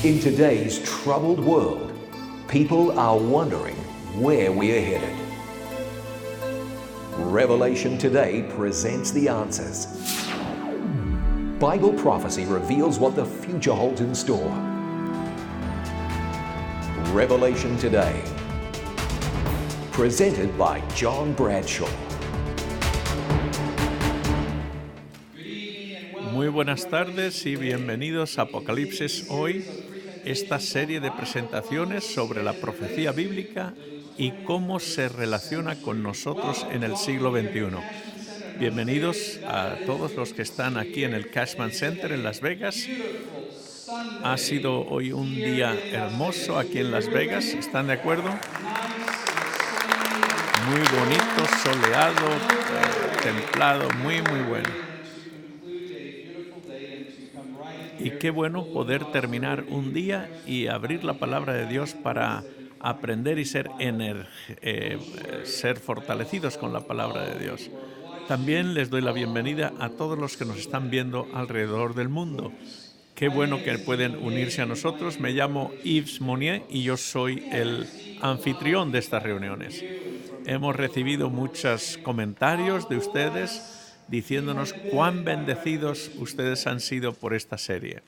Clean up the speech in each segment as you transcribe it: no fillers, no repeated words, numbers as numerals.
In today's troubled world, people are wondering where we are headed. Revelation Today presents the answers. Bible prophecy reveals what the future holds in store. Revelation Today, presented by John Bradshaw. Muy buenas tardes y bienvenidos a Apocalipsis Hoy, esta serie de presentaciones sobre la profecía bíblica y cómo se relaciona con nosotros en el siglo XXI. Bienvenidos a todos los que están aquí en el Cashman Center en Las Vegas. Ha sido hoy un día hermoso aquí en Las Vegas, ¿están de acuerdo? Muy bonito, soleado, templado, muy bueno. Y qué bueno poder terminar un día y abrir la palabra de Dios para aprender y ser fortalecidos con la palabra de Dios. También les doy la bienvenida a todos los que nos están viendo alrededor del mundo. Qué bueno que pueden unirse a nosotros. Me llamo Yves Monnier y yo soy el anfitrión de estas reuniones. Hemos recibido muchos comentarios de ustedes diciéndonos cuán bendecidos ustedes han sido por esta serie.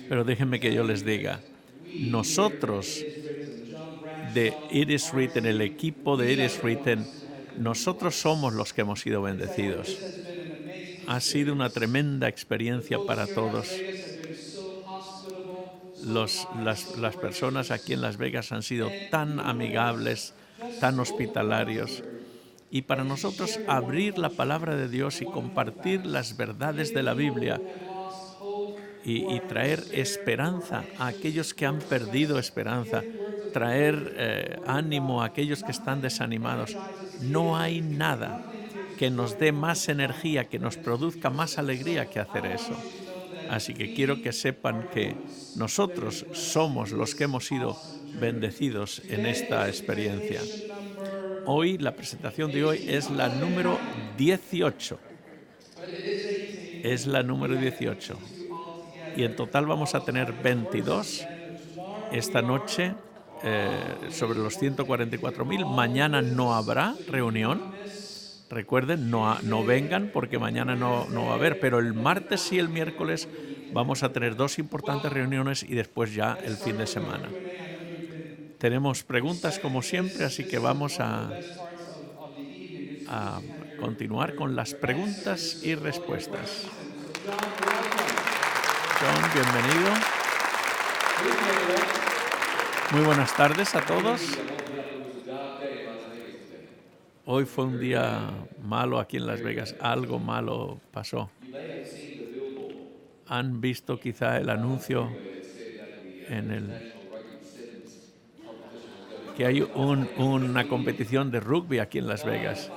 Pero déjenme que yo les diga, nosotros de It Is Written, el equipo de It Is Written, nosotros somos los que hemos sido bendecidos. Ha sido una tremenda experiencia para todos. Las personas aquí en Las Vegas han sido tan amigables, tan hospitalarios. Y para nosotros abrir la palabra de Dios y compartir las verdades de la Biblia y traer esperanza a aquellos que han perdido esperanza, traer ánimo a aquellos que están desanimados. No hay nada que nos dé más energía, que nos produzca más alegría que hacer eso. Así que quiero que sepan que nosotros somos los que hemos sido bendecidos en esta experiencia. Hoy, la presentación de hoy es la número 18. Es la número 18. Y en total vamos a tener 22 esta noche sobre los 144.000. Mañana no habrá reunión. Recuerden, no vengan porque mañana no va a haber, pero el martes y el miércoles vamos a tener dos importantes reuniones y después ya el fin de semana. Tenemos preguntas como siempre, así que vamos a continuar con las preguntas y respuestas. John, bienvenido. Muy buenas tardes a todos. Hoy fue un día malo aquí en Las Vegas. Algo malo pasó. ¿Han visto quizá el anuncio que hay una competición de rugby aquí en Las Vegas?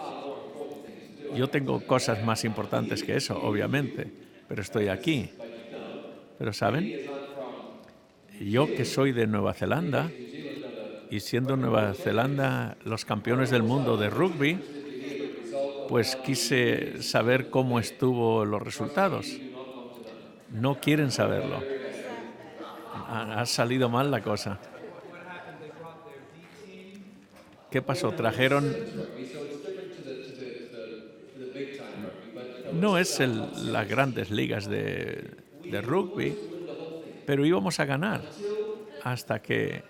Yo tengo cosas más importantes que eso, obviamente, pero estoy aquí. Pero ¿saben? Yo que soy de Nueva Zelanda, y siendo Nueva Zelanda los campeones del mundo de rugby, pues quise saber cómo estuvo los resultados. No quieren saberlo. Ha salido mal la cosa. ¿Qué pasó? Trajeron... No es las grandes ligas de rugby, pero íbamos a ganar hasta que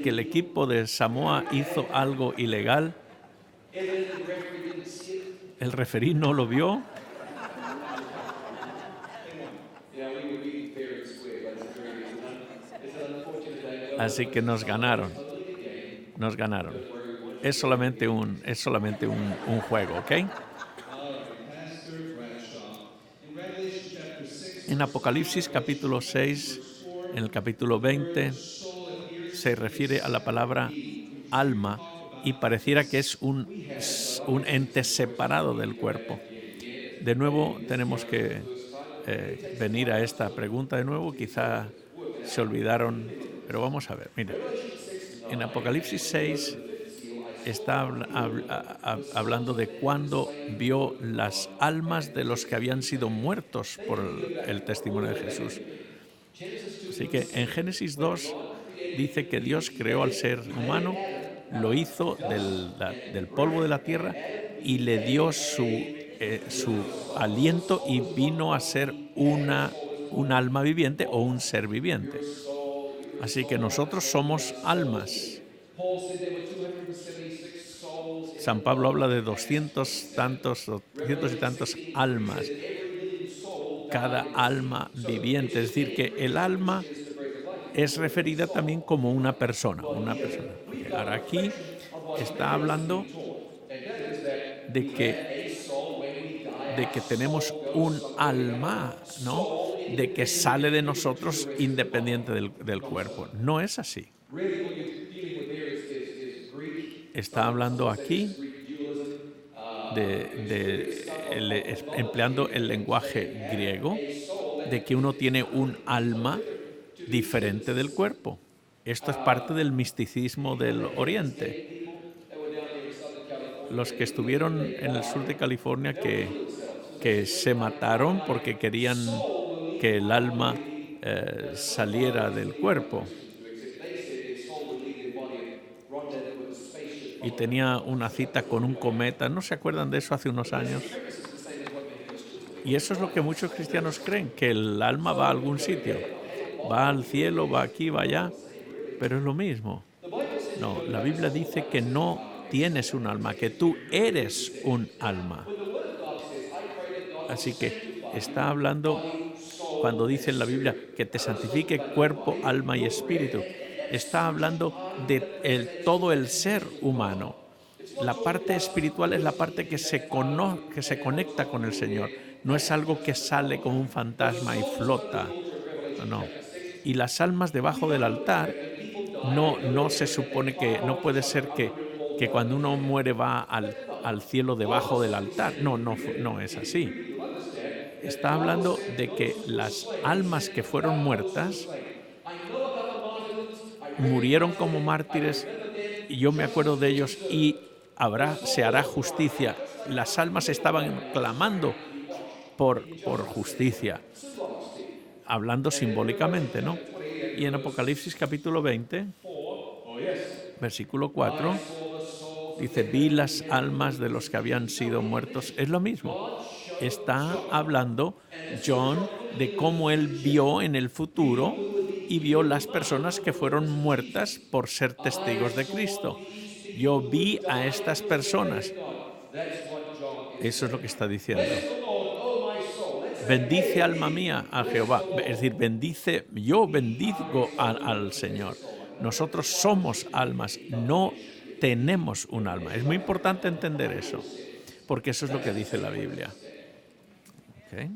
el equipo de Samoa hizo algo ilegal. El referí no lo vio. Así que nos ganaron. Es solamente un juego, ¿ok? En Apocalipsis capítulo 6, en el capítulo 20, se refiere a la palabra alma y pareciera que es un ente separado del cuerpo. De nuevo tenemos que venir a esta pregunta de nuevo, quizá se olvidaron, pero vamos a ver. Mira, en Apocalipsis 6 está hablando de cuando vio las almas de los que habían sido muertos por el testimonio de Jesús. Así que en Génesis 2 dice que Dios creó al ser humano, lo hizo del polvo de la tierra y le dio su aliento y vino a ser un alma viviente o un ser viviente. Así que nosotros somos almas. San Pablo habla de 200 y tantos almas. Cada alma viviente, es decir, que el alma es referida también como una persona. Okay, ahora aquí está hablando de que tenemos un alma, ¿no? De que sale de nosotros independiente del cuerpo. No es así. Está hablando aquí empleando el lenguaje griego, de que uno tiene un alma diferente del cuerpo. Esto es parte del misticismo del Oriente. Los que estuvieron en el sur de California que se mataron porque querían que el alma saliera del cuerpo. Y tenía una cita con un cometa. ¿No se acuerdan de eso hace unos años? Y eso es lo que muchos cristianos creen, que el alma va a algún sitio. Va al cielo, va aquí, va allá. Pero es lo mismo. No, la Biblia dice que no tienes un alma, que tú eres un alma. Así que está hablando, cuando dice en la Biblia que te santifique cuerpo, alma y espíritu, está hablando de todo el ser humano. La parte espiritual es la parte que se conecta con el Señor. No es algo que sale como un fantasma y flota. No. Y las almas debajo del altar no se supone que, no puede ser que cuando uno muere va al cielo debajo del altar. No es así. Está hablando de que las almas que fueron muertas murieron como mártires, y yo me acuerdo de ellos, y se hará justicia. Las almas estaban clamando por justicia, hablando simbólicamente, ¿no? Y en Apocalipsis capítulo 20, versículo 4, dice, vi las almas de los que habían sido muertos. Es lo mismo. Está hablando John de cómo él vio en el futuro y vio las personas que fueron muertas por ser testigos de Cristo. Yo vi a estas personas. Eso es lo que está diciendo. Bendice, alma mía, a Jehová. Es decir, yo bendigo al Señor. Nosotros somos almas, no tenemos un alma. Es muy importante entender eso, porque eso es lo que dice la Biblia. ¿Okay?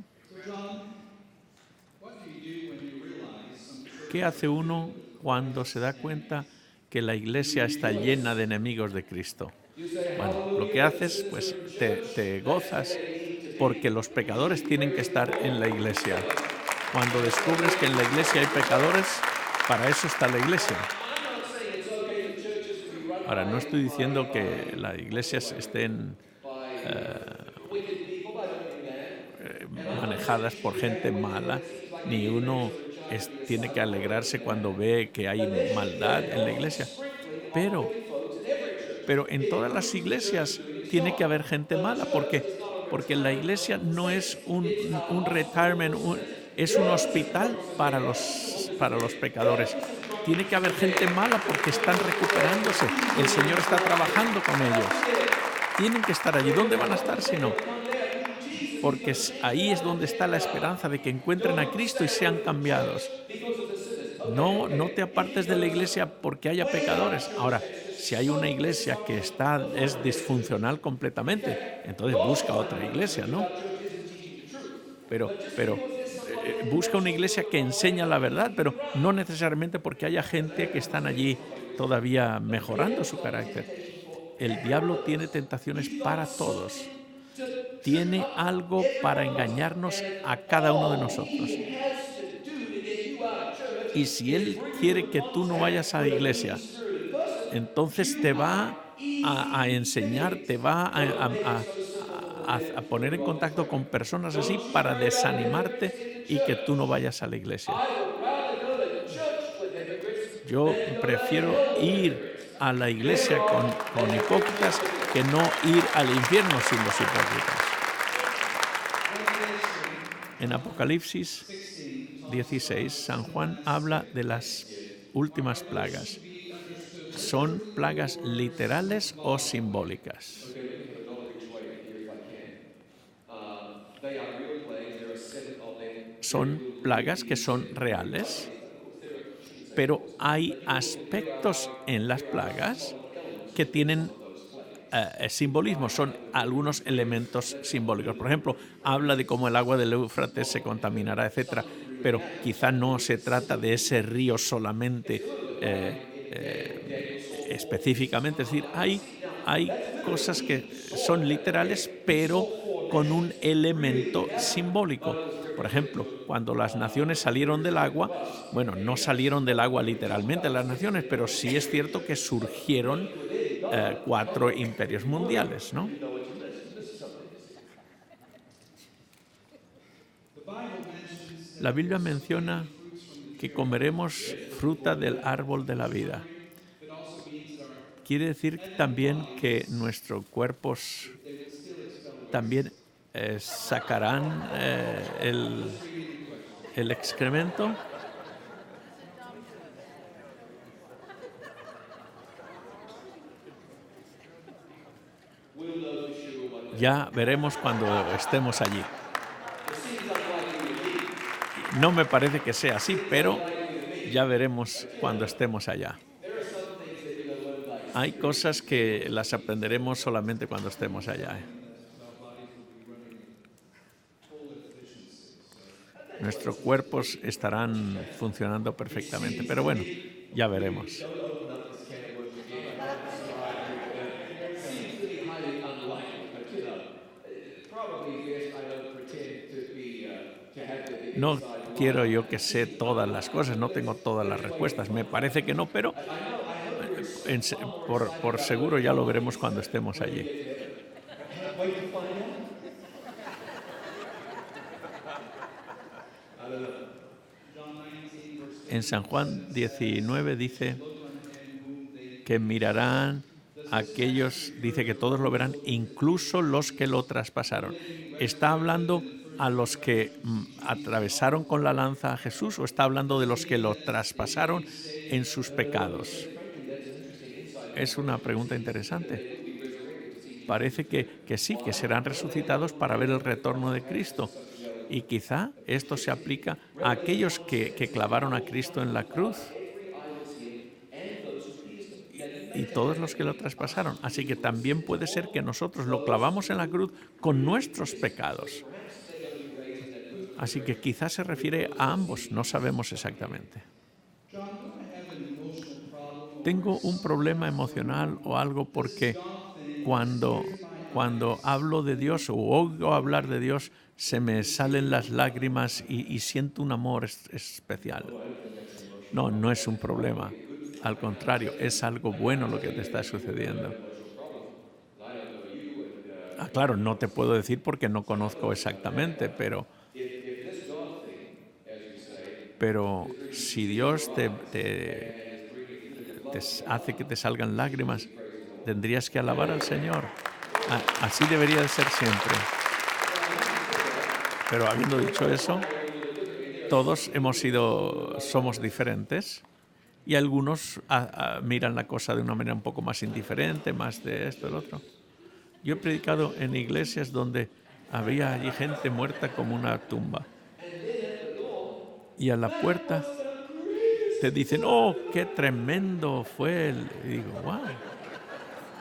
¿Qué hace uno cuando se da cuenta que la iglesia está llena de enemigos de Cristo? Bueno, lo que haces, pues te gozas, porque los pecadores tienen que estar en la iglesia. Cuando descubres que en la iglesia hay pecadores, para eso está la iglesia. Ahora, no estoy diciendo que las iglesias estén manejadas por gente mala, ni uno tiene que alegrarse cuando ve que hay maldad en la iglesia. Pero en todas las iglesias tiene que haber gente mala, porque la iglesia no es un retirement, es un hospital para los pecadores. Tiene que haber gente mala porque están recuperándose. El Señor está trabajando con ellos. Tienen que estar allí. ¿Dónde van a estar si no? Porque ahí es donde está la esperanza de que encuentren a Cristo y sean cambiados. No te apartes de la iglesia porque haya pecadores. Ahora, si hay una iglesia que es disfuncional completamente, entonces busca otra iglesia, ¿no? Pero busca una iglesia que enseña la verdad, pero no necesariamente porque haya gente que están allí todavía mejorando su carácter. El diablo tiene tentaciones para todos. Tiene algo para engañarnos a cada uno de nosotros. Y si él quiere que tú no vayas a la iglesia, entonces te va a enseñar, te va a poner en contacto con personas así para desanimarte y que tú no vayas a la iglesia. Yo prefiero ir a la iglesia con hipócritas que no ir al infierno sin los hipócritas. En Apocalipsis 16, San Juan habla de las últimas plagas. ¿Son plagas literales o simbólicas? Son plagas que son reales, pero hay aspectos en las plagas que tienen simbolismo, son algunos elementos simbólicos. Por ejemplo, habla de cómo el agua del Éufrates se contaminará, etcétera, pero quizá no se trata de ese río solamente específicamente. Es decir, hay cosas que son literales, pero con un elemento simbólico. Por ejemplo, cuando las naciones salieron del agua, bueno, no salieron del agua literalmente las naciones, pero sí es cierto que surgieron 4 imperios mundiales, ¿no? La Biblia menciona que comeremos fruta del árbol de la vida. Quiere decir también que nuestros cuerpos también sacarán el excremento. Ya veremos cuando estemos allí. No me parece que sea así, pero ya veremos cuando estemos allá. Hay cosas que las aprenderemos solamente cuando estemos allá. Nuestros cuerpos estarán funcionando perfectamente, pero bueno, ya veremos. No quiero yo que sé todas las cosas, no tengo todas las respuestas, me parece que no, pero por seguro ya lo veremos cuando estemos allí. En San Juan 19 dice que mirarán a aquellos, dice que todos lo verán, incluso los que lo traspasaron. ¿Está hablando a los que atravesaron con la lanza a Jesús o está hablando de los que lo traspasaron en sus pecados? Es una pregunta interesante. Parece que sí, que serán resucitados para ver el retorno de Cristo. Y quizá esto se aplica a aquellos que clavaron a Cristo en la cruz y todos los que lo traspasaron. Así que también puede ser que nosotros lo clavamos en la cruz con nuestros pecados. Así que quizás se refiere a ambos, no sabemos exactamente. Tengo un problema emocional o algo porque cuando hablo de Dios o oigo hablar de Dios, se me salen las lágrimas y siento un amor especial. No, no es un problema. Al contrario, es algo bueno lo que te está sucediendo. Claro, no te puedo decir porque no conozco exactamente, pero si Dios te hace que te salgan lágrimas, tendrías que alabar al Señor. Así debería de ser siempre. Pero habiendo dicho eso, todos somos diferentes y algunos miran la cosa de una manera un poco más indiferente, más de esto, el otro. Yo he predicado en iglesias donde había allí gente muerta como una tumba. Y a la puerta te dicen, ¡oh, qué tremendo fue! Y digo, ¡wow!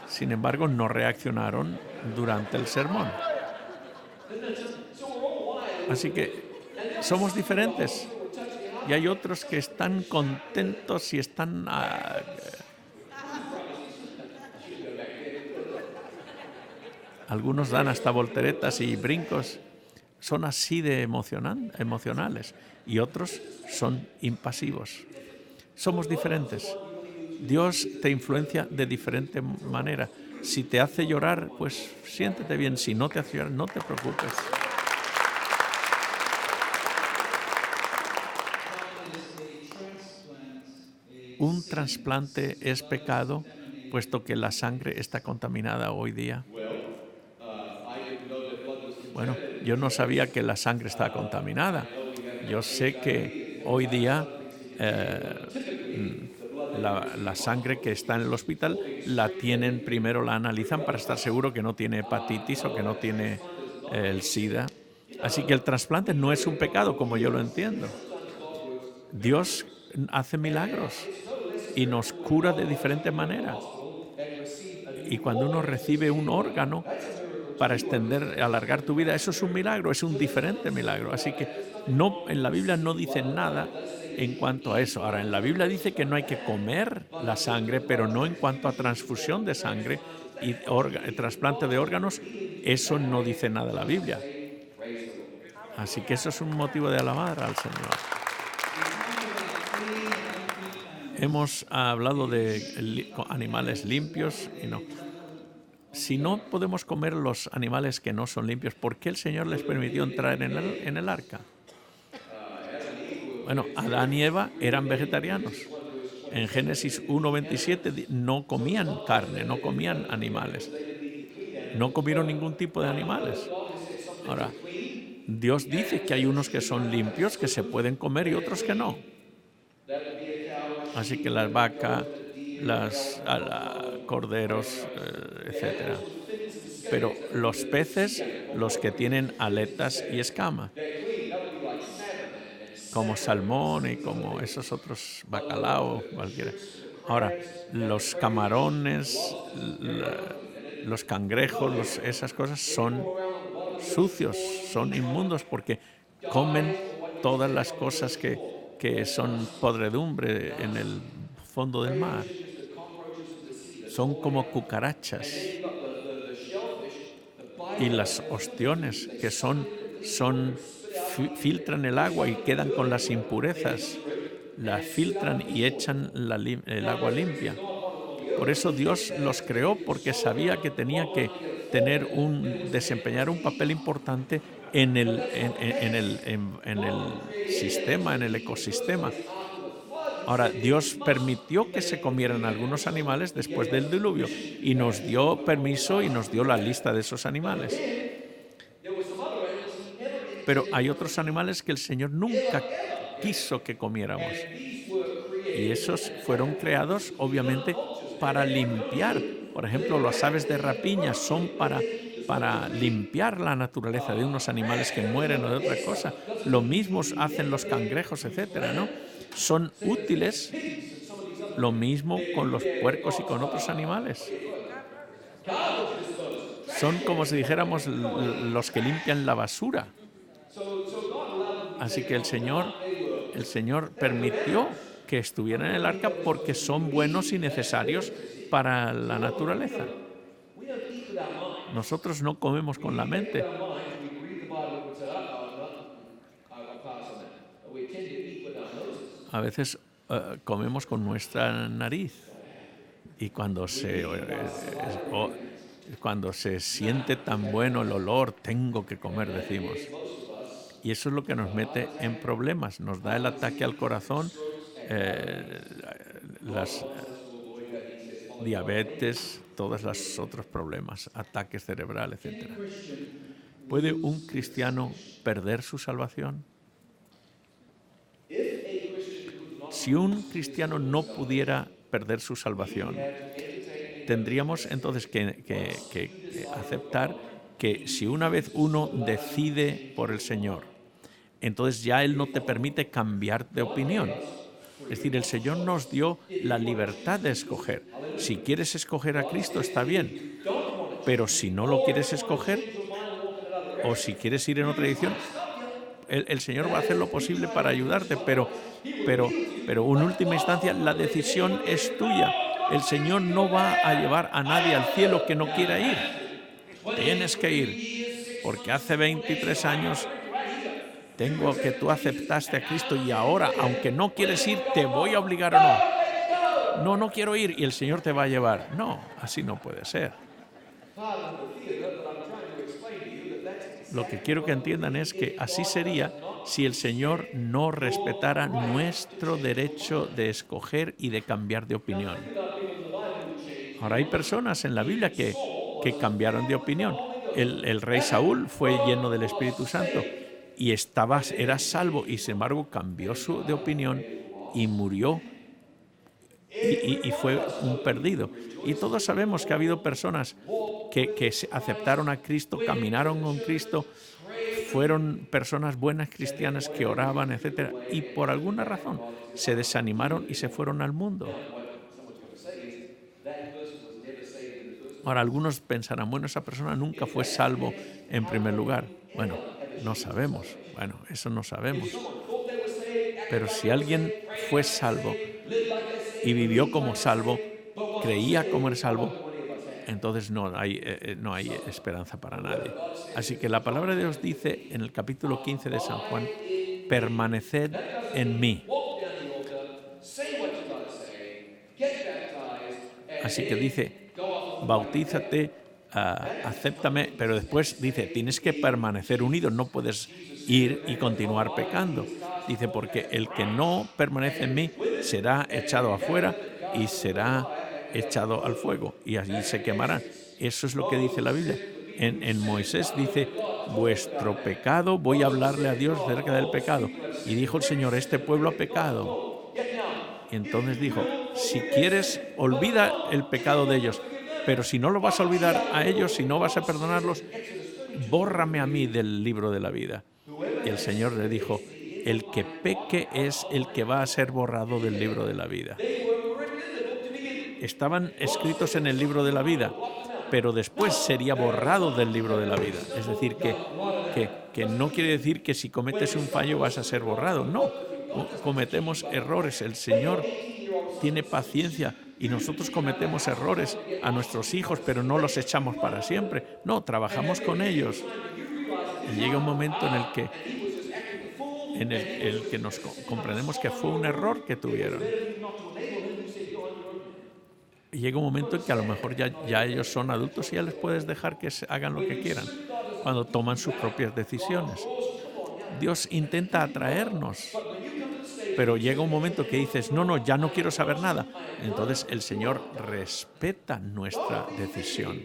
Sin embargo, no reaccionaron durante el sermón. Así que somos diferentes. Y hay otros que están contentos y están... algunos dan hasta volteretas y brincos. Son así de emocionales. Y otros son impasivos. Somos diferentes. Dios te influencia de diferente manera. Si te hace llorar, pues siéntete bien. Si no te hace llorar, no te preocupes. Un trasplante es pecado, puesto que la sangre está contaminada hoy día. Bueno, yo no sabía que la sangre estaba contaminada. Yo sé que hoy día la sangre que está en el hospital la tienen primero, la analizan para estar seguro que no tiene hepatitis o que no tiene el SIDA. Así que el trasplante no es un pecado como yo lo entiendo. Dios hace milagros y nos cura de diferente manera. Y cuando uno recibe un órgano para alargar tu vida, eso es un milagro, es un diferente milagro. Así que en la Biblia no dice nada en cuanto a eso. Ahora, en la Biblia dice que no hay que comer la sangre, pero no en cuanto a transfusión de sangre y trasplante de órganos, eso no dice nada la Biblia. Así que eso es un motivo de alabar al Señor. Hemos hablado de animales limpios y no. Si no podemos comer los animales que no son limpios, ¿por qué el Señor les permitió entrar en el arca? Bueno, Adán y Eva eran vegetarianos. En Génesis 1:27 no comían carne, no comían animales. No comieron ningún tipo de animales. Ahora, Dios dice que hay unos que son limpios, que se pueden comer y otros que no. Así que las vacas, corderos, etcétera. Pero los peces, los que tienen aletas y escamas, como salmón y como esos otros, bacalao, cualquiera. Ahora, los camarones, los cangrejos, esas cosas son sucios, son inmundos porque comen todas las cosas que son podredumbre en el fondo del mar. Son como cucarachas. Y las ostiones, que filtran el agua y quedan con las impurezas, las filtran y echan el agua limpia. Por eso Dios los creó, porque sabía que tenía que desempeñar un papel importante en el sistema, en el ecosistema. Ahora, Dios permitió que se comieran algunos animales después del diluvio y nos dio permiso y nos dio la lista de esos animales. Pero hay otros animales que el Señor nunca quiso que comiéramos. Y esos fueron creados, obviamente, para limpiar. Por ejemplo, las aves de rapiña son para limpiar la naturaleza de unos animales que mueren o de otra cosa. Lo mismo hacen los cangrejos, etcétera, ¿no? Son útiles. Lo mismo con los puercos y con otros animales. Son como si dijéramos los que limpian la basura. Así que el Señor permitió que estuvieran en el arca porque son buenos y necesarios para la naturaleza. Nosotros no comemos con la mente. A veces comemos con nuestra nariz y cuando se siente tan bueno el olor, tengo que comer, decimos. Y eso es lo que nos mete en problemas, nos da el ataque al corazón, las diabetes, todos los otros problemas, ataques cerebrales, etc. ¿Puede un cristiano perder su salvación? Si un cristiano no pudiera perder su salvación, tendríamos entonces que aceptar que si una vez uno decide por el Señor, entonces ya Él no te permite cambiar de opinión. Es decir, el Señor nos dio la libertad de escoger. Si quieres escoger a Cristo, está bien. Pero si no lo quieres escoger, o si quieres ir en otra dirección, el Señor va a hacer lo posible para ayudarte, pero en última instancia la decisión es tuya. El Señor no va a llevar a nadie al cielo que no quiera ir. Tienes que ir, porque hace 23 años tú aceptaste a Cristo y ahora, aunque no quieres ir, te voy a obligar o no. no, no quiero ir y el Señor te va a llevar. No, así no puede ser. Lo que quiero que entiendan es que así sería si el Señor no respetara nuestro derecho de escoger y de cambiar de opinión. Ahora hay personas en la Biblia que cambiaron de opinión. El rey Saúl fue lleno del Espíritu Santo y era salvo y sin embargo cambió de opinión y murió y fue un perdido. Y todos sabemos que ha habido personas que aceptaron a Cristo, caminaron con Cristo, fueron personas buenas cristianas que oraban, etcétera, y por alguna razón se desanimaron y se fueron al mundo. Ahora, algunos pensarán, bueno, esa persona nunca fue salvo en primer lugar. Bueno, no sabemos. Bueno, eso no sabemos. Pero si alguien fue salvo y vivió como salvo, creía como era salvo, entonces no hay esperanza para nadie. Así que la palabra de Dios dice en el capítulo 15 de San Juan, permaneced en mí. Así que dice, bautízate, acéptame, pero después dice, tienes que permanecer unido, no puedes ir y continuar pecando. Dice, porque el que no permanece en mí será echado afuera y será echado al fuego y allí se quemará. Eso es lo que dice la Biblia. En Moisés dice, vuestro pecado, voy a hablarle a Dios acerca del pecado. Y dijo el Señor, este pueblo ha pecado. Y entonces dijo, si quieres, olvida el pecado de ellos, pero si no lo vas a olvidar a ellos, si no vas a perdonarlos, bórrame a mí del libro de la vida. Y el Señor le dijo, el que peque es el que va a ser borrado del libro de la vida. Estaban escritos en el libro de la vida, pero después sería borrado del libro de la vida. Es decir, que no quiere decir que si cometes un fallo vas a ser borrado. No, cometemos errores. El Señor tiene paciencia y nosotros cometemos errores a nuestros hijos, pero no los echamos para siempre. No, trabajamos con ellos. Y llega un momento en el que nos comprendemos que fue un error que tuvieron. Y llega un momento en que a lo mejor ya ellos son adultos y ya les puedes dejar que hagan lo que quieran cuando toman sus propias decisiones. Dios intenta atraernos, pero llega un momento que dices, no, ya no quiero saber nada. Entonces el Señor respeta nuestra decisión.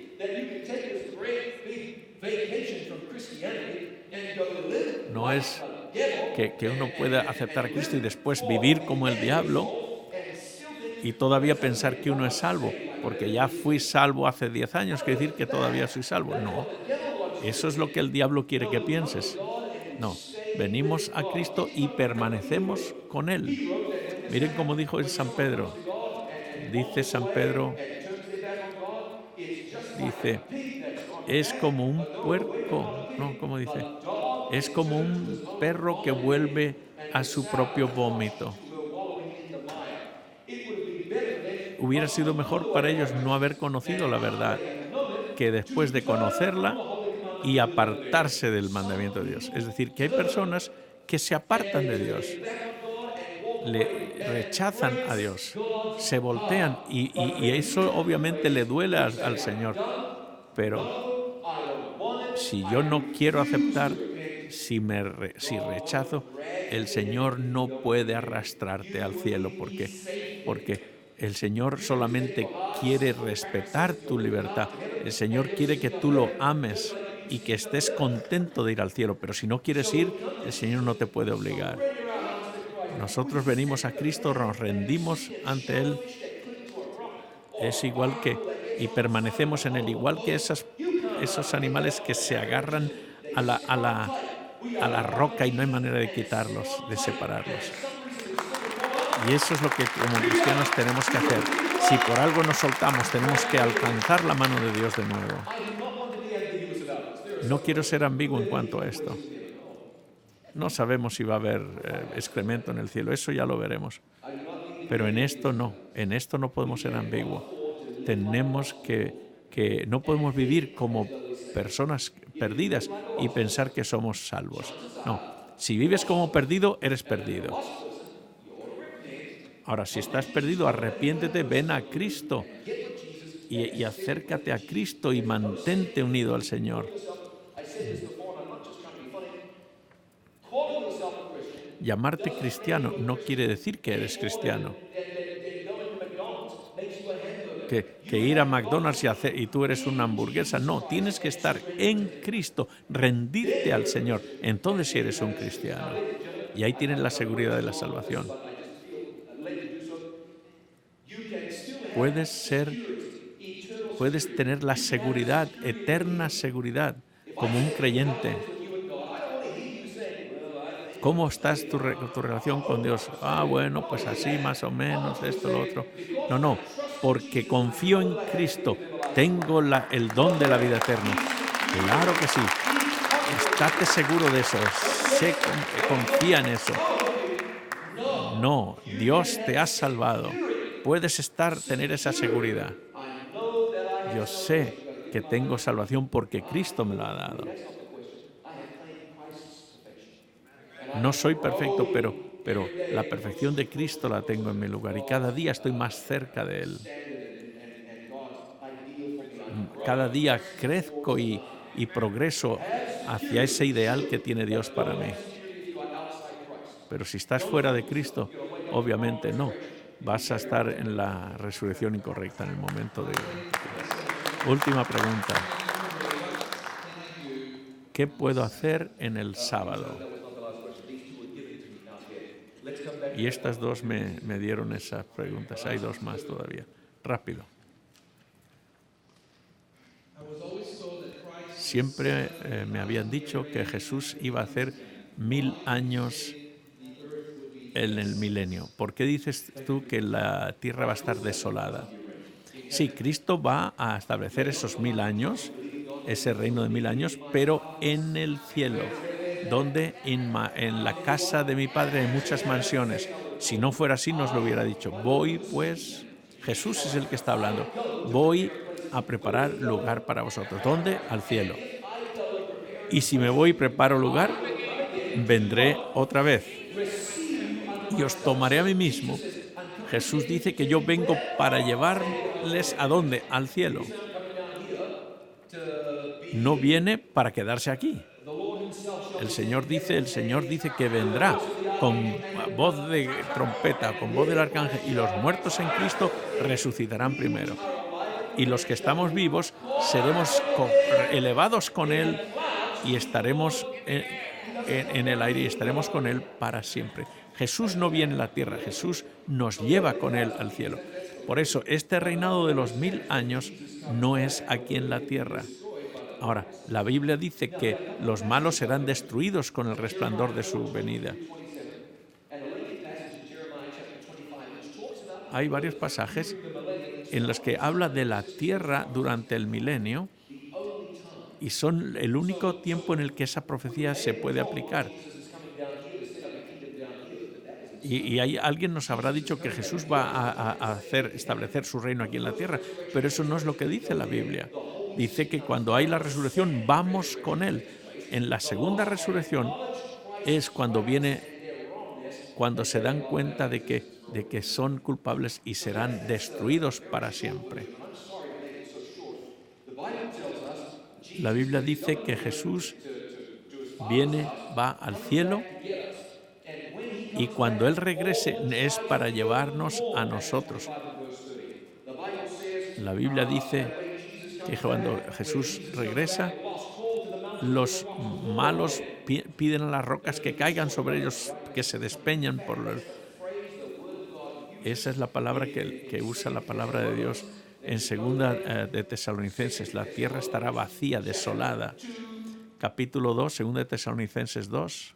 No es que uno pueda aceptar a Cristo y después vivir como el diablo y todavía pensar que uno es salvo, porque ya fui salvo hace 10 años, quiere decir que todavía soy salvo. No, eso es lo que el diablo quiere que pienses. No, venimos a Cristo y permanecemos con Él. Miren cómo dijo en San Pedro. Dice San Pedro, dice, es como un puerco, no, ¿cómo dice? Es como un perro que vuelve a su propio vómito. Hubiera sido mejor para ellos no haber conocido la verdad que después de conocerla y apartarse del mandamiento de Dios. Es decir, que hay personas que se apartan de Dios, le rechazan a Dios, se voltean y eso obviamente le duele al Señor. Pero si yo no quiero aceptar, si rechazo, el Señor no puede arrastrarte al cielo porque el Señor solamente quiere respetar tu libertad. El Señor quiere que tú lo ames y que estés contento de ir al cielo, pero si no quieres ir, el Señor no te puede obligar. Nosotros venimos a Cristo, nos rendimos ante Él, es igual y permanecemos en Él, igual que esos animales que se agarran a la roca y no hay manera de quitarlos, de separarlos. Y eso es lo que como cristianos tenemos que hacer. Si por algo nos soltamos, tenemos que alcanzar la mano de Dios de nuevo. No quiero ser ambiguo en cuanto a esto. No sabemos si va a haber excremento en el cielo, eso ya lo veremos. Pero en esto no podemos ser ambiguos. Tenemos que no podemos vivir como personas perdidas y pensar que somos salvos. No, si vives como perdido, eres perdido. Ahora, si estás perdido, arrepiéntete, ven a Cristo y acércate a Cristo y mantente unido al Señor. Llamarte cristiano no quiere decir que eres cristiano. Que ir a McDonald's y tú eres una hamburguesa. No, tienes que estar en Cristo, rendirte al Señor. Entonces sí eres un cristiano. Y ahí tienes la seguridad de la salvación. Puedes tener la seguridad, eterna seguridad, como un creyente. ¿Cómo estás tu relación con Dios? Bueno, pues así más o menos, esto, lo otro. No, porque confío en Cristo, tengo el don de la vida eterna. Claro que sí. Estate seguro de eso. Confía en eso. No, Dios te ha salvado. Puedes tener esa seguridad. Yo sé que tengo salvación porque Cristo me lo ha dado. No soy perfecto, pero la perfección de Cristo la tengo en mi lugar y cada día estoy más cerca de Él. Cada día crezco y progreso hacia ese ideal que tiene Dios para mí. Pero si estás fuera de Cristo, obviamente no. Vas a estar en la resurrección incorrecta en el momento de... Última pregunta. ¿Qué puedo hacer en el sábado? Y estas dos me dieron esas preguntas. Hay dos más todavía. Rápido. Siempre me habían dicho que Jesús iba a hacer 1000 años en el milenio. ¿Por qué dices tú que la tierra va a estar desolada? Sí, Cristo va a establecer esos 1000 años, ese reino de 1000 años, pero en el cielo, donde en la casa de mi Padre hay muchas mansiones. Si no fuera así, nos lo hubiera dicho. Voy, pues, Jesús es el que está hablando, voy a preparar lugar para vosotros. ¿Dónde? Al cielo. Y si me voy y preparo lugar, vendré otra vez y os tomaré a mí mismo. Jesús dice que yo vengo para llevarles ¿a dónde? Al cielo. No viene para quedarse aquí. El Señor dice que vendrá con voz de trompeta, con voz del arcángel, y los muertos en Cristo resucitarán primero. Y los que estamos vivos seremos elevados con Él y estaremos en el aire y estaremos con Él para siempre. Jesús no viene a la tierra, Jesús nos lleva con Él al cielo. Por eso, este reinado de los 1000 años no es aquí en la tierra. Ahora, la Biblia dice que los malos serán destruidos con el resplandor de su venida. Hay varios pasajes en los que habla de la tierra durante el milenio y son el único tiempo en el que esa profecía se puede aplicar. Y alguien nos habrá dicho que Jesús va a establecer su reino aquí en la tierra, pero eso no es lo que dice la Biblia. Dice que cuando hay la resurrección vamos con Él. En la segunda resurrección es cuando se dan cuenta de que son culpables y serán destruidos para siempre. La Biblia dice que Jesús va al cielo y cuando Él regrese es para llevarnos a nosotros. La Biblia dice que cuando Jesús regresa, los malos piden a las rocas que caigan sobre ellos, que se despeñan Esa es la palabra que usa la palabra de Dios en 2 de Tesalonicenses. La tierra estará vacía, desolada. Capítulo 2, 2 de Tesalonicenses 2.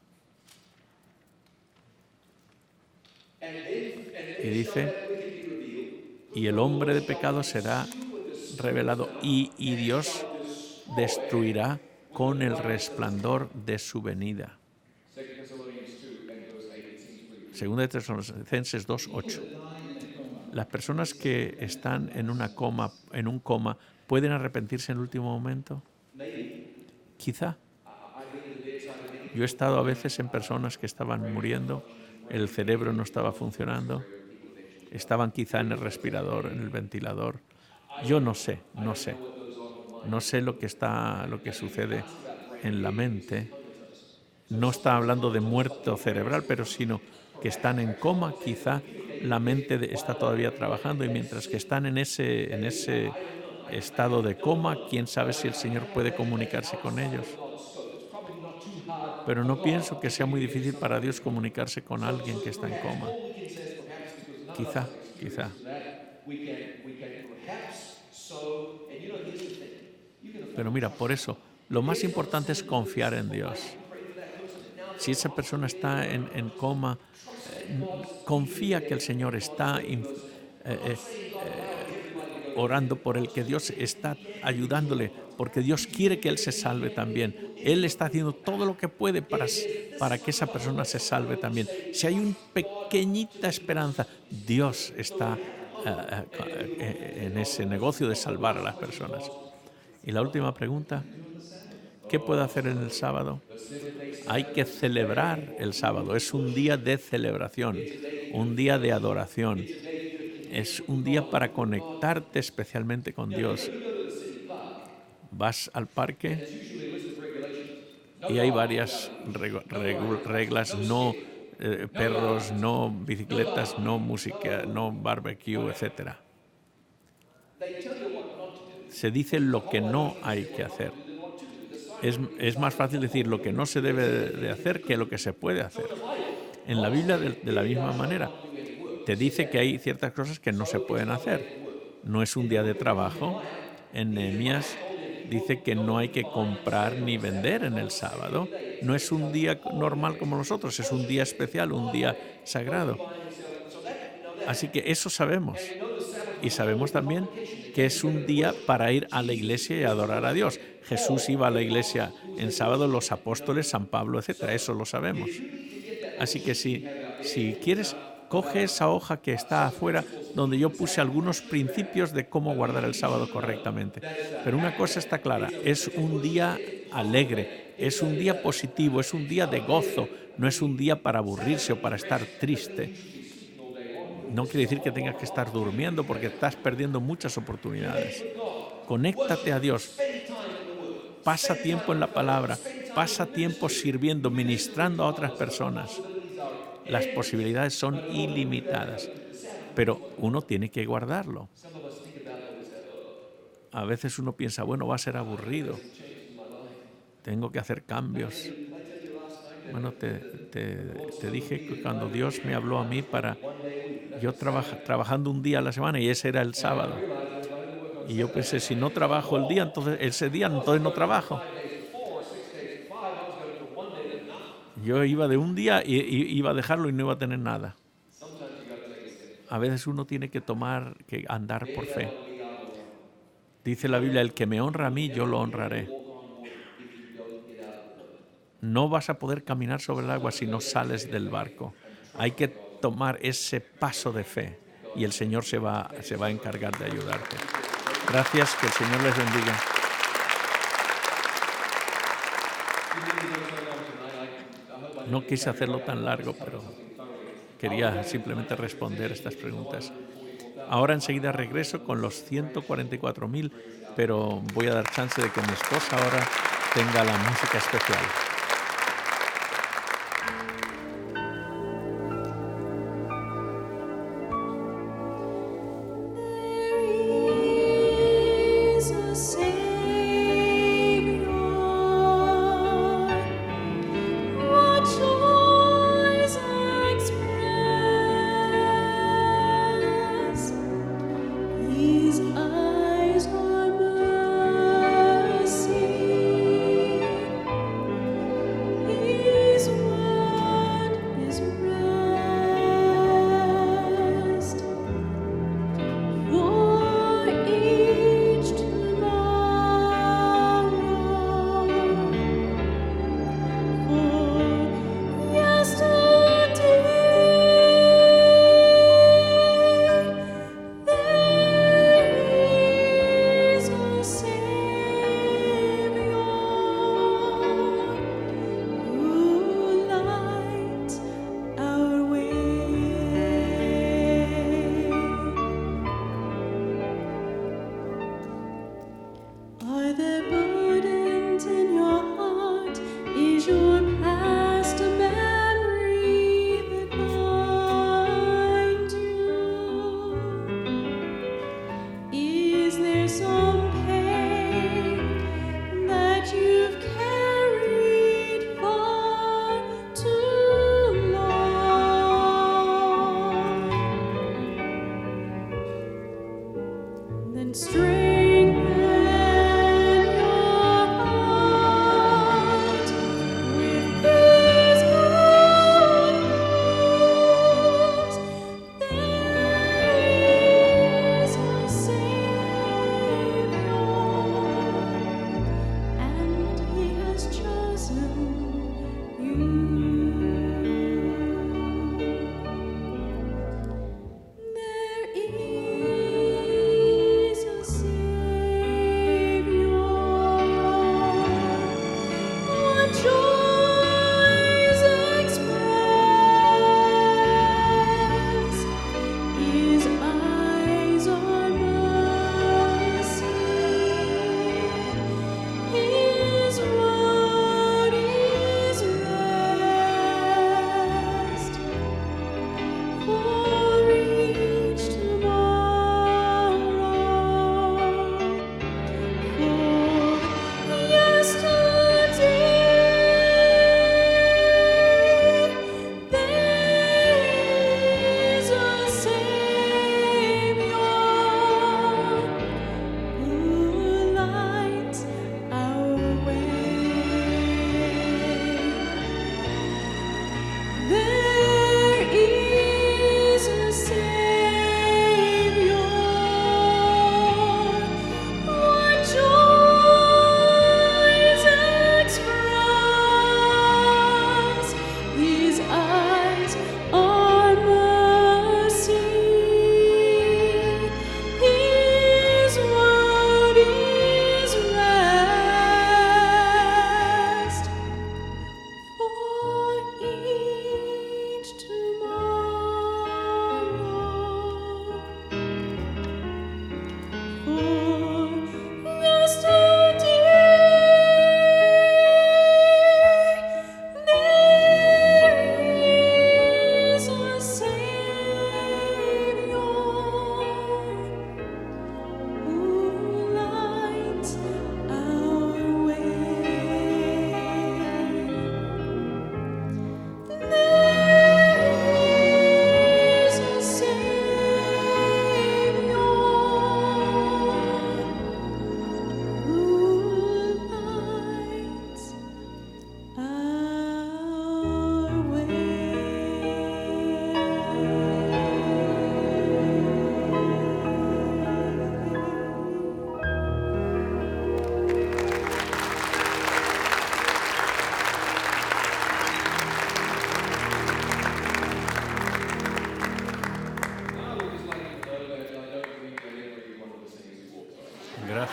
Y dice, y el hombre de pecado será revelado y Dios destruirá con el resplandor de su venida. 2 de Tesalonicenses 2, 8. Las personas que están en un coma, ¿pueden arrepentirse en el último momento? Quizá. Yo he estado a veces en personas que estaban muriendo, el cerebro no estaba funcionando estaban quizá en el respirador, en el ventilador. Yo no sé. No sé lo que sucede en la mente. No está hablando de muerte cerebral, pero sino que están en coma, quizá la mente está todavía trabajando y mientras que están en ese estado de coma, quién sabe si el Señor puede comunicarse con ellos. Pero no pienso que sea muy difícil para Dios comunicarse con alguien que está en coma. Quizá. Pero mira, por eso, lo más importante es confiar en Dios. Si esa persona está en coma, confía que el Señor está orando por él, que Dios está ayudándole, porque Dios quiere que él se salve también. Él está haciendo todo lo que puede para que esa persona se salve también. Si hay una pequeñita esperanza, Dios está en ese negocio de salvar a las personas. Y la última pregunta, ¿qué puedo hacer en el sábado? Hay que celebrar el sábado. Es un día de celebración, un día de adoración. Es un día para conectarte especialmente con Dios. Vas al parque y hay varias reglas, no perros, no bicicletas, no música, no barbecue, etc. Se dice lo que no hay que hacer. Es más fácil decir lo que no se debe de hacer que lo que se puede hacer. En la Biblia, de la misma manera, te dice que hay ciertas cosas que no se pueden hacer. No es un día de trabajo. En Nehemías dice que no hay que comprar ni vender en el sábado. No es un día normal como los otros, es un día especial, un día sagrado. Así que eso sabemos. Y sabemos también que es un día para ir a la iglesia y adorar a Dios. Jesús iba a la iglesia en sábado, los apóstoles, San Pablo, etc. Eso lo sabemos. Así que si quieres, coge esa hoja que está afuera donde yo puse algunos principios de cómo guardar el sábado correctamente. Pero una cosa está clara, es un día alegre, es un día positivo, es un día de gozo, no es un día para aburrirse o para estar triste. No quiere decir que tengas que estar durmiendo porque estás perdiendo muchas oportunidades. Conéctate a Dios. Pasa tiempo en la palabra. Pasa tiempo sirviendo, ministrando a otras personas. Las posibilidades son ilimitadas, pero uno tiene que guardarlo. A veces uno piensa, bueno, va a ser aburrido. Tengo que hacer cambios. Bueno, te dije que cuando Dios me habló a mí yo trabajando un día a la semana y ese era el sábado. Y yo pensé, si no trabajo el día, entonces no trabajo. Yo iba de un día y iba a dejarlo y no iba a tener nada. A veces uno tiene que andar por fe. Dice la Biblia, el que me honra a mí, yo lo honraré. No vas a poder caminar sobre el agua si no sales del barco. Hay que tomar ese paso de fe y el Señor se va a encargar de ayudarte. Gracias, que el Señor les bendiga. No quise hacerlo tan largo, pero quería simplemente responder estas preguntas. Ahora enseguida regreso con los 144.000, pero voy a dar chance de que mi esposa ahora tenga la música especial.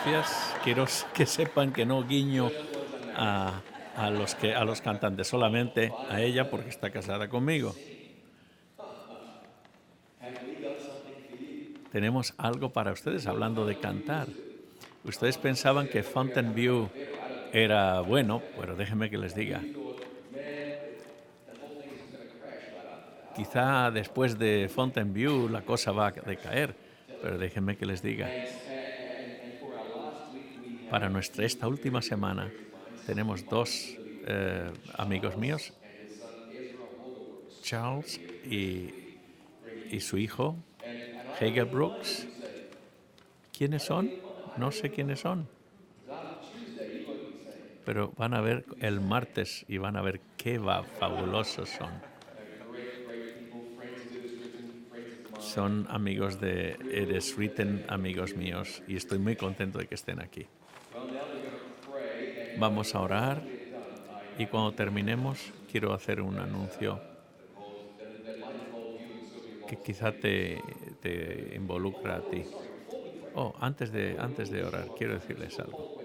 gracias. Quiero que sepan que no guiño a los cantantes, solamente a ella porque está casada conmigo. Tenemos algo para ustedes hablando de cantar. Ustedes pensaban que Fontainebleau era bueno, pero déjenme que les diga. Quizá después de Fontainebleau la cosa va a decaer, pero déjenme que les diga. Para esta última semana tenemos dos amigos míos, Charles y su hijo, Hager Brooks. ¿Quiénes son? No sé quiénes son. Pero van a ver el martes y van a ver qué fabulosos son. Son amigos de It Is Written, amigos míos, y estoy muy contento de que estén aquí. Vamos a orar y cuando terminemos quiero hacer un anuncio que quizá te involucra a ti. Antes de orar, quiero decirles algo.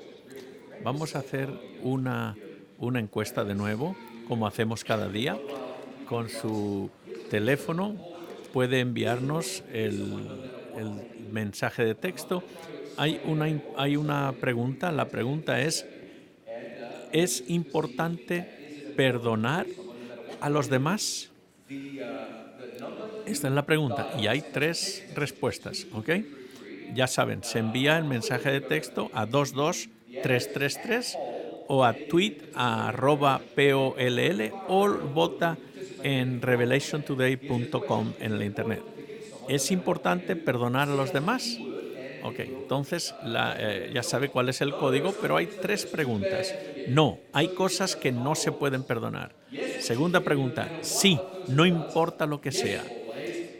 Vamos a hacer una encuesta de nuevo, como hacemos cada día. Con su teléfono puede enviarnos el mensaje de texto. Hay una pregunta. La pregunta ¿es importante perdonar a los demás? Esta es la pregunta y hay 3 respuestas, ¿ok? Ya saben, se envía el mensaje de texto a 22333 o a tweet a @poll o vota en revelationtoday.com en la internet. ¿Es importante perdonar a los demás? Ok, entonces ya sabe cuál es el código, pero hay 3 preguntas. No, hay cosas que no se pueden perdonar. Segunda pregunta, sí, no importa lo que sea.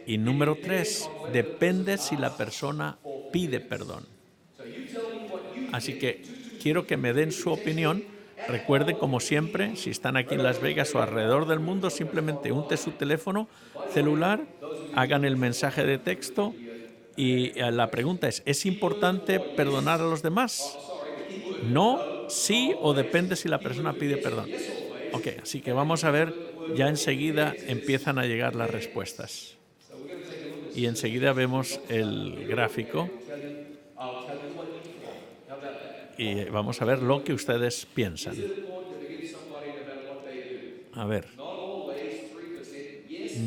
Y número 3, depende si la persona pide perdón. Así que quiero que me den su opinión. Recuerden, como siempre, si están aquí en Las Vegas o alrededor del mundo, simplemente unte su teléfono celular, hagan el mensaje de texto y la pregunta ¿es importante perdonar a los demás? No, sí o depende si la persona pide perdón. Ok, así que vamos a ver, ya enseguida empiezan a llegar las respuestas. Y enseguida vemos el gráfico y vamos a ver lo que ustedes piensan. A ver,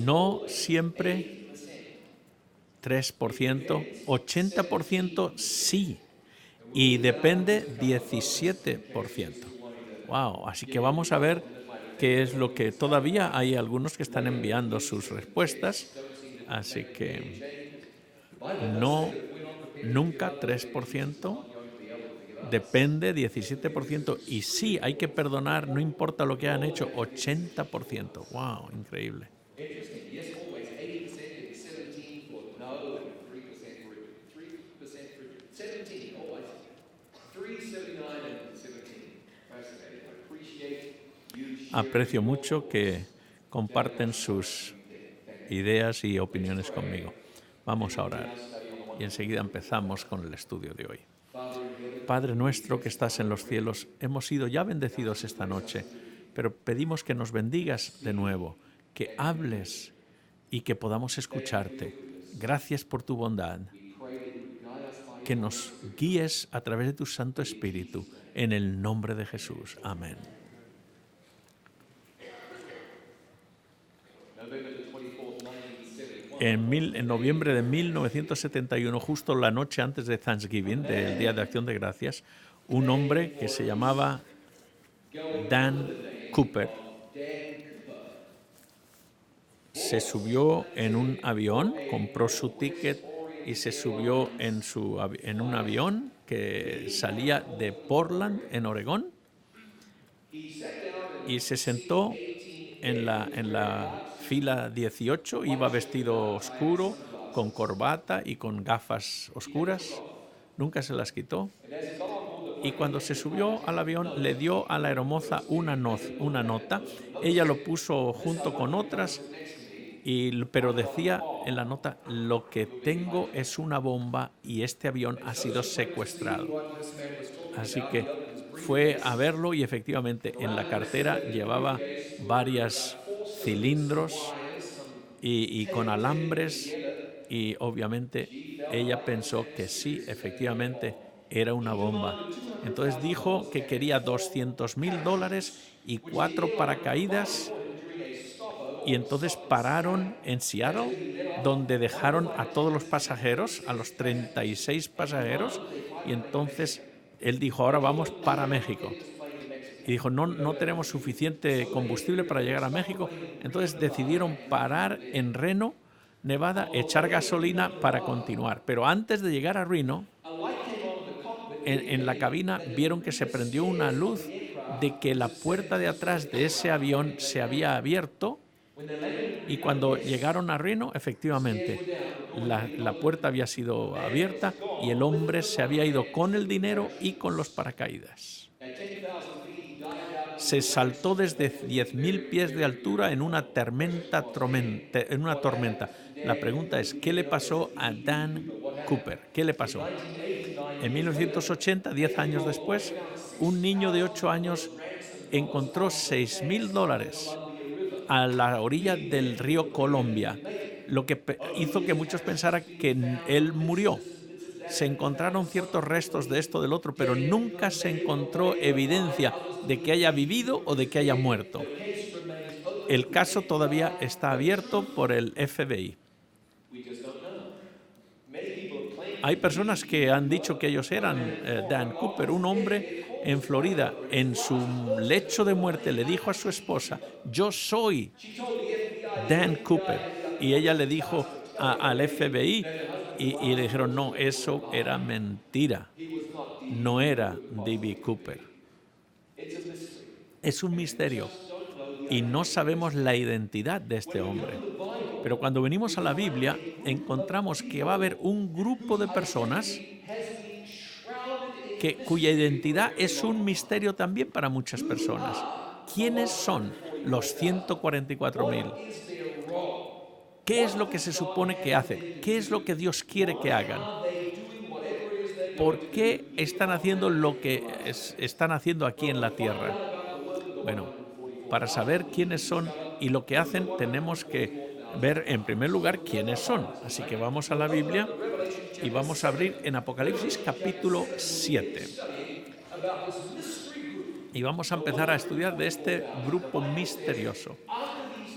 no siempre 3%, 80% sí, y depende 17%. Wow, así que vamos a ver qué es lo que todavía hay algunos que están enviando sus respuestas, así que no, nunca 3%, depende 17% y sí hay que perdonar, no importa lo que hayan hecho, 80%. Wow, increíble. Aprecio mucho que comparten sus ideas y opiniones conmigo. Vamos a orar y enseguida empezamos con el estudio de hoy. Padre nuestro que estás en los cielos, hemos sido ya bendecidos esta noche, pero pedimos que nos bendigas de nuevo, que hables y que podamos escucharte. Gracias por tu bondad. Que nos guíes a través de tu Santo Espíritu, en el nombre de Jesús. Amén. En noviembre de 1971, justo la noche antes de Thanksgiving, del Día de Acción de Gracias, un hombre que se llamaba Dan Cooper se subió en un avión, compró su ticket y se subió en un avión que salía de Portland, en Oregón, y se sentó en la fila 18, iba vestido oscuro, con corbata y con gafas oscuras, nunca se las quitó. Y cuando se subió al avión le dio a la aeromoza una nota, ella lo puso junto con otras Pero decía en la nota, lo que tengo es una bomba y este avión ha sido secuestrado. Así que fue a verlo y efectivamente en la cartera llevaba varios cilindros y con alambres, y obviamente ella pensó que sí, efectivamente era una bomba. Entonces dijo que quería $200,000 y 4 paracaídas, y entonces pararon en Seattle, donde dejaron a todos los pasajeros, a los 36 pasajeros, y entonces él dijo, ahora vamos para México. Y dijo, no tenemos suficiente combustible para llegar a México. Entonces decidieron parar en Reno, Nevada, echar gasolina para continuar. Pero antes de llegar a Reno, en la cabina vieron que se prendió una luz de que la puerta de atrás de ese avión se había abierto, y cuando llegaron a Reno, efectivamente, la puerta había sido abierta y el hombre se había ido con el dinero y con los paracaídas. Se saltó desde 10,000 pies de altura en una tormenta. La pregunta es, ¿qué le pasó a Dan Cooper? ¿Qué le pasó? En 1980, 10 años después, un niño de 8 años encontró $6,000 a la orilla del río Columbia, lo que hizo que muchos pensaran que él murió. Se encontraron ciertos restos de esto, del otro, pero nunca se encontró evidencia de que haya vivido o de que haya muerto. El caso todavía está abierto por el FBI. Hay personas que han dicho que ellos eran Dan Cooper. Un hombre en Florida, en su lecho de muerte, le dijo a su esposa, yo soy Dan Cooper. Y ella le dijo al FBI, y le dijeron, no, eso era mentira. No era D.B. Cooper. Es un misterio y no sabemos la identidad de este hombre. Pero cuando venimos a la Biblia, encontramos que va a haber un grupo de personas cuya identidad es un misterio también para muchas personas. ¿Quiénes son los 144,000? ¿Qué es lo que se supone que hacen? ¿Qué es lo que Dios quiere que hagan? ¿Por qué están haciendo lo que están haciendo aquí en la tierra? Bueno, para saber quiénes son y lo que hacen, tenemos que ver en primer lugar quiénes son. Así que vamos a la Biblia y vamos a abrir en Apocalipsis capítulo 7. Y vamos a empezar a estudiar de este grupo misterioso.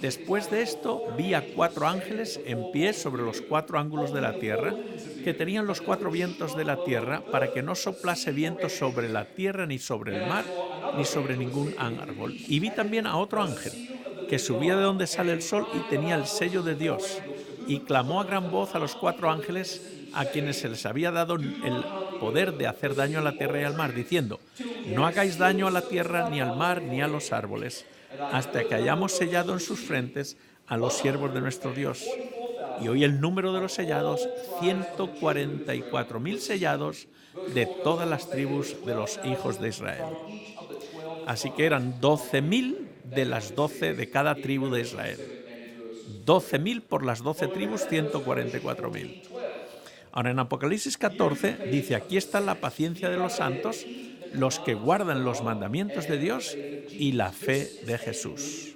Después de esto, vi a 4 ángeles en pie sobre los 4 ángulos de la tierra, que tenían los 4 vientos de la tierra, para que no soplase viento sobre la tierra, ni sobre el mar, ni sobre ningún árbol. Y vi también a otro ángel, que subía de donde sale el sol y tenía el sello de Dios, y clamó a gran voz a los 4 ángeles, a quienes se les había dado el poder de hacer daño a la tierra y al mar, diciendo, no hagáis daño a la tierra, ni al mar, ni a los árboles, hasta que hayamos sellado en sus frentes a los siervos de nuestro Dios. Y oí el número de los sellados, 144,000 sellados de todas las tribus de los hijos de Israel. Así que eran 12,000 de las 12 de cada tribu de Israel. 12,000 por las 12 tribus, 144,000. Ahora en Apocalipsis 14 dice, aquí está la paciencia de los santos, los que guardan los mandamientos de Dios y la fe de Jesús.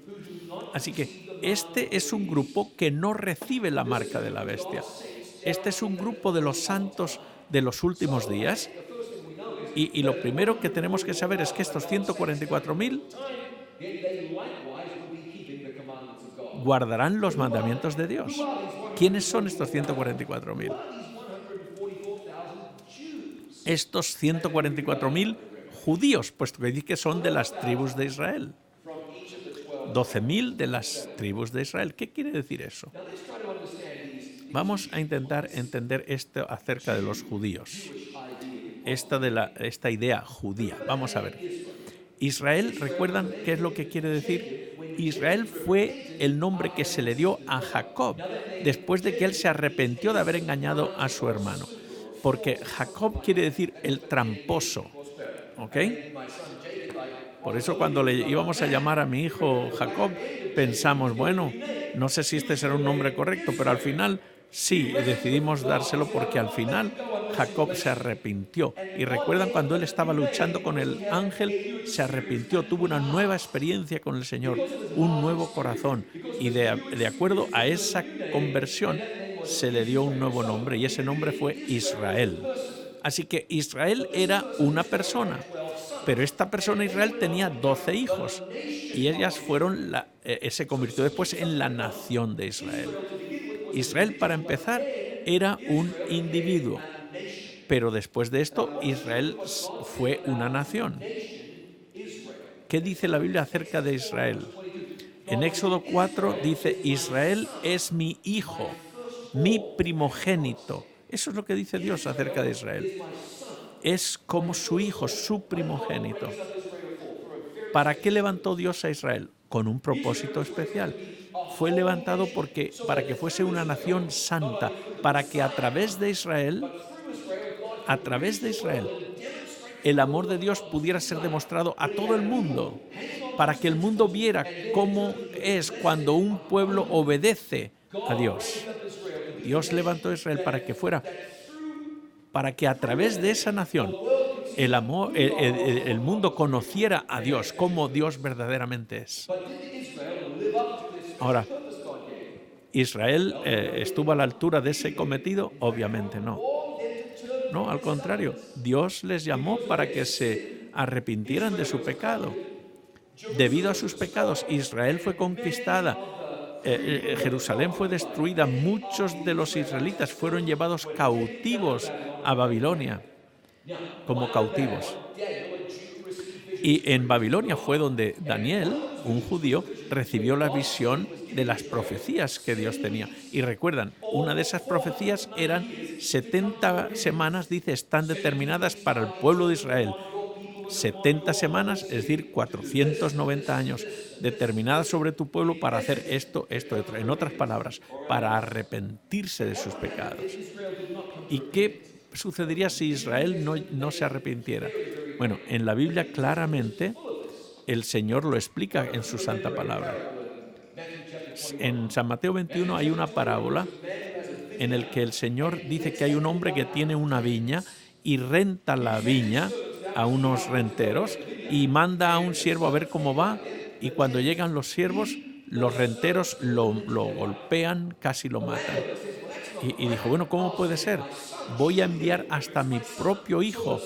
Así que este es un grupo que no recibe la marca de la bestia. Este es un grupo de los santos de los últimos días. Y lo primero que tenemos que saber es que estos 144,000 guardarán los mandamientos de Dios. ¿Quiénes son estos 144,000? Estos 144,000 judíos, puesto que dice que son de las tribus de Israel. 12,000 de las tribus de Israel. ¿Qué quiere decir eso? Vamos a intentar entender esto acerca de los judíos. Esta idea judía. Vamos a ver. Israel, ¿recuerdan qué es lo que quiere decir? Israel fue el nombre que se le dio a Jacob después de que él se arrepintió de haber engañado a su hermano. Porque Jacob quiere decir el tramposo. ¿ok? Por eso cuando le íbamos a llamar a mi hijo Jacob, pensamos, bueno, no sé si este será un nombre correcto, pero al final sí, decidimos dárselo porque al final Jacob se arrepintió. Y recuerdan cuando él estaba luchando con el ángel, se arrepintió, tuvo una nueva experiencia con el Señor, un nuevo corazón. Y de acuerdo a esa conversión se le dio un nuevo nombre y ese nombre fue Israel. Así que Israel era una persona, pero esta persona Israel tenía 12 hijos y ellas fueron se convirtió después en la nación de Israel. Israel, para empezar, era un individuo, pero después de esto Israel fue una nación. ¿Qué dice la Biblia acerca de Israel? En Éxodo 4 dice, Israel es mi hijo, mi primogénito. Eso es lo que dice Dios acerca de Israel. Es como su hijo, su primogénito. ¿Para qué levantó Dios a Israel? Con un propósito especial. Fue levantado para que fuese una nación santa, para que a través de Israel, el amor de Dios pudiera ser demostrado a todo el mundo, para que el mundo viera cómo es cuando un pueblo obedece a Dios. Dios levantó a Israel para que a través de esa nación el mundo conociera a Dios, como Dios verdaderamente es. Ahora, ¿Israel estuvo a la altura de ese cometido? Obviamente no. No, al contrario, Dios les llamó para que se arrepintieran de su pecado. Debido a sus pecados, Israel fue conquistada, Jerusalén fue destruida, muchos de los israelitas fueron llevados cautivos a Babilonia, como cautivos. Y en Babilonia fue donde Daniel, un judío, recibió la visión de las profecías que Dios tenía. Y recuerdan, una de esas profecías eran 70 semanas, dice, están determinadas para el pueblo de Israel. 70 semanas, es decir, 490 años, determinadas sobre tu pueblo para hacer esto, esto, otro. En otras palabras, para arrepentirse de sus pecados. ¿Y qué sucedería si Israel no se arrepintiera? Bueno, en la Biblia claramente el Señor lo explica en su santa palabra. En San Mateo 21 hay una parábola en el que el Señor dice que hay un hombre que tiene una viña y renta la viña a unos renteros y manda a un siervo a ver cómo va, y cuando llegan los siervos, los renteros lo golpean, casi lo matan. Y dijo, bueno, ¿cómo puede ser? Voy a enviar hasta mi propio hijo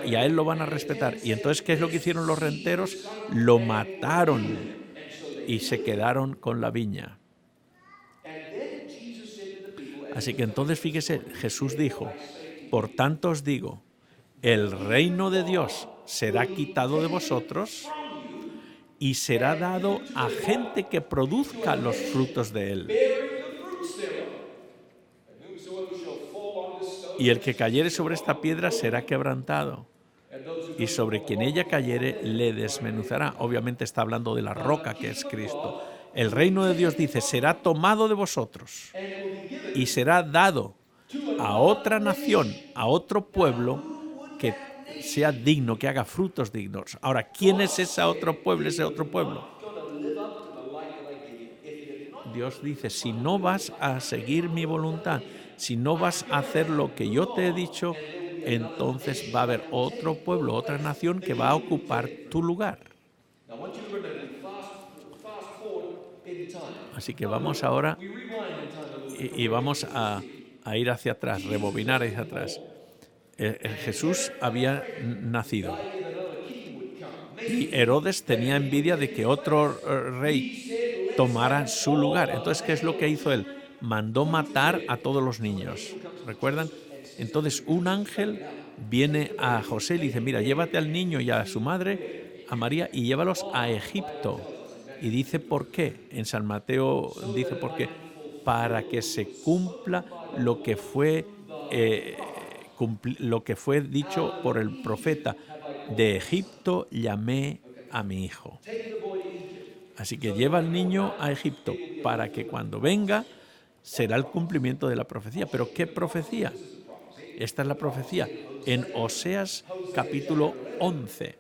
y a él lo van a respetar. Y entonces, ¿qué es lo que hicieron los renteros? Lo mataron y se quedaron con la viña. Así que entonces, fíjese, Jesús dijo, por tanto os digo, el reino de Dios será quitado de vosotros y será dado a gente que produzca los frutos de él. Y el que cayere sobre esta piedra será quebrantado, y sobre quien ella cayere le desmenuzará. Obviamente está hablando de la roca que es Cristo. El reino de Dios, dice, será tomado de vosotros y será dado a otra nación, a otro pueblo que sea digno, que haga frutos dignos. Ahora, ¿quién es ese otro pueblo, ese otro pueblo? Dios dice, si no vas a seguir mi voluntad, si no vas a hacer lo que yo te he dicho, entonces va a haber otro pueblo, otra nación que va a ocupar tu lugar. Así que vamos ahora y vamos a ir hacia atrás, rebobinar hacia atrás. Jesús había nacido y Herodes tenía envidia de que otro rey tomara su lugar. Entonces, ¿qué es lo que hizo él? Mandó matar a todos los niños. ¿Recuerdan? Entonces, un ángel viene a José y le dice, mira, llévate al niño y a su madre, a María, y llévalos a Egipto. Y dice por qué. En San Mateo dice por qué. Para que se cumpla lo que fue dicho por el profeta. De Egipto llamé a mi hijo. Así que lleva al niño a Egipto para que cuando venga será el cumplimiento de la profecía. ¿Pero qué profecía? Esta es la profecía. En Oseas capítulo 11.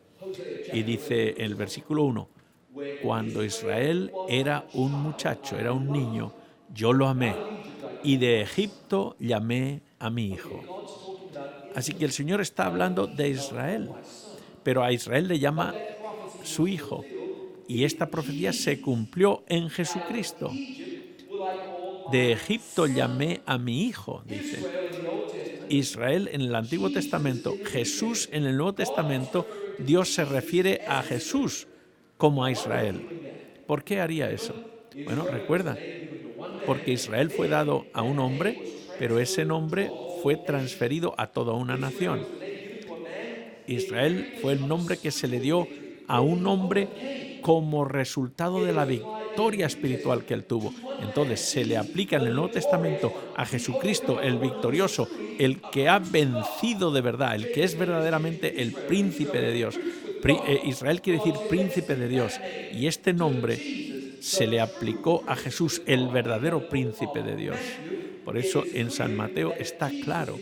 Y dice el versículo 1, cuando Israel era un muchacho, era un niño, yo lo amé, y de Egipto llamé a mi hijo. Así que el Señor está hablando de Israel, pero a Israel le llama su hijo. Y esta profecía se cumplió en Jesucristo. De Egipto llamé a mi hijo, dice. Israel en el Antiguo Testamento, Jesús en el Nuevo Testamento, Dios se refiere a Jesús como a Israel. ¿Por qué haría eso? Bueno, recuerda, porque Israel fue dado a un hombre, pero ese nombre fue transferido a toda una nación. Israel fue el nombre que se le dio a un hombre como resultado de la victoria espiritual que él tuvo. Entonces se le aplica en el Nuevo Testamento a Jesucristo, el victorioso, el que ha vencido de verdad, el que es verdaderamente el príncipe de Dios. Israel quiere decir príncipe de Dios, y este nombre se le aplicó a Jesús, el verdadero príncipe de Dios. Por eso en San Mateo está claro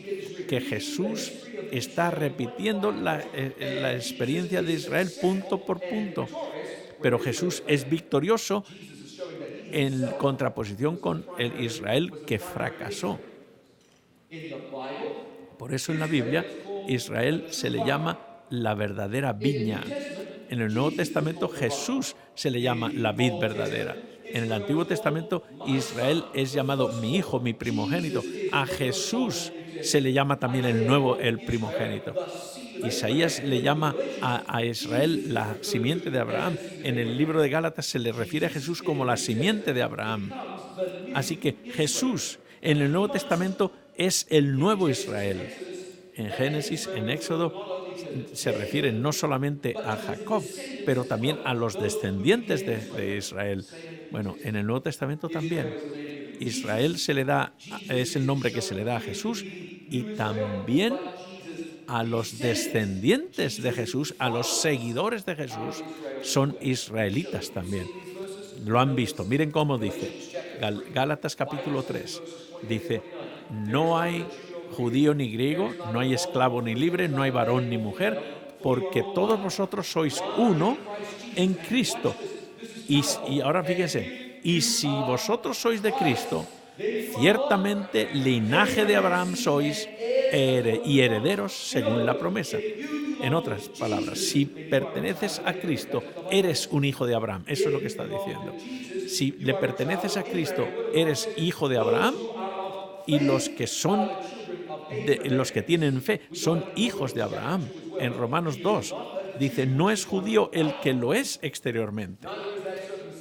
que Jesús está repitiendo la experiencia de Israel punto por punto. Pero Jesús es victorioso en contraposición con el Israel que fracasó. Por eso en la Biblia Israel se le llama la verdadera viña. En el Nuevo Testamento Jesús se le llama la vid verdadera. En el Antiguo Testamento Israel es llamado mi hijo, mi primogénito. A Jesús se le llama también el primogénito. Isaías le llama a Israel la simiente de Abraham. En el libro de Gálatas se le refiere a Jesús como la simiente de Abraham. Así que Jesús en el Nuevo Testamento es el nuevo Israel. En Génesis, en Éxodo, se refiere no solamente a Jacob, pero también a los descendientes de Israel. Bueno, en el Nuevo Testamento también. Israel es el nombre que se le da a Jesús, y también a los descendientes de Jesús, a los seguidores de Jesús, son israelitas también. Lo han visto. Miren cómo dice Gálatas capítulo 3. Dice, no hay judío ni griego, no hay esclavo ni libre, no hay varón ni mujer, porque todos vosotros sois uno en Cristo. Y ahora fíjense, y si vosotros sois de Cristo, ciertamente linaje de Abraham sois y herederos según la promesa. En otras palabras, si perteneces a Cristo, eres un hijo de Abraham. Eso es lo que está diciendo. Si le perteneces a Cristo, eres hijo de Abraham, y los que tienen fe son hijos de Abraham. En Romanos 2 dice, no es judío el que lo es exteriormente,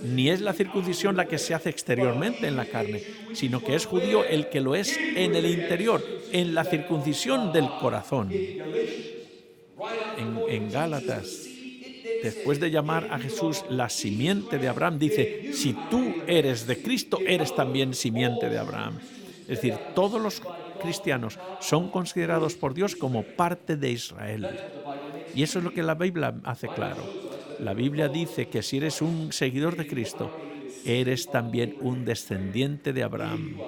ni es la circuncisión la que se hace exteriormente en la carne, sino que es judío el que lo es en el interior, en la circuncisión del corazón. En Gálatas, después de llamar a Jesús la simiente de Abraham, dice, si tú eres de Cristo, eres también simiente de Abraham. Es decir, todos los cristianos son considerados por Dios como parte de Israel. Y eso es lo que la Biblia hace claro. La Biblia dice que si eres un seguidor de Cristo, eres también un descendiente de Abraham.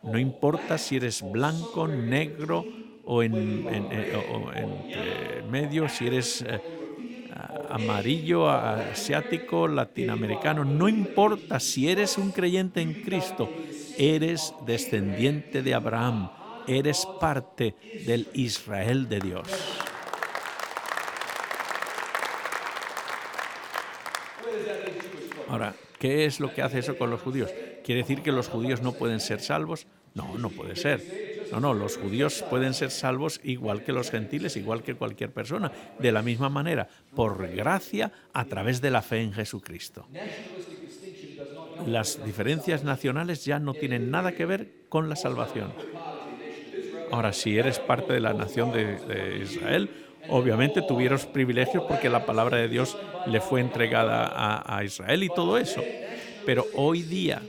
No importa si eres blanco, negro o en medio, si eres amarillo, asiático, latinoamericano, no importa si eres un creyente en Cristo, eres descendiente de Abraham, eres parte del Israel de Dios. Ahora, ¿qué es lo que hace eso con los judíos? ¿Quiere decir que los judíos no pueden ser salvos? No, no puede ser. No, los judíos pueden ser salvos igual que los gentiles, igual que cualquier persona, de la misma manera, por gracia, a través de la fe en Jesucristo. Las diferencias nacionales ya no tienen nada que ver con la salvación. Ahora, si eres parte de la nación de Israel, obviamente tuvieron privilegios porque la palabra de Dios le fue entregada a Israel y todo eso. Pero hoy día,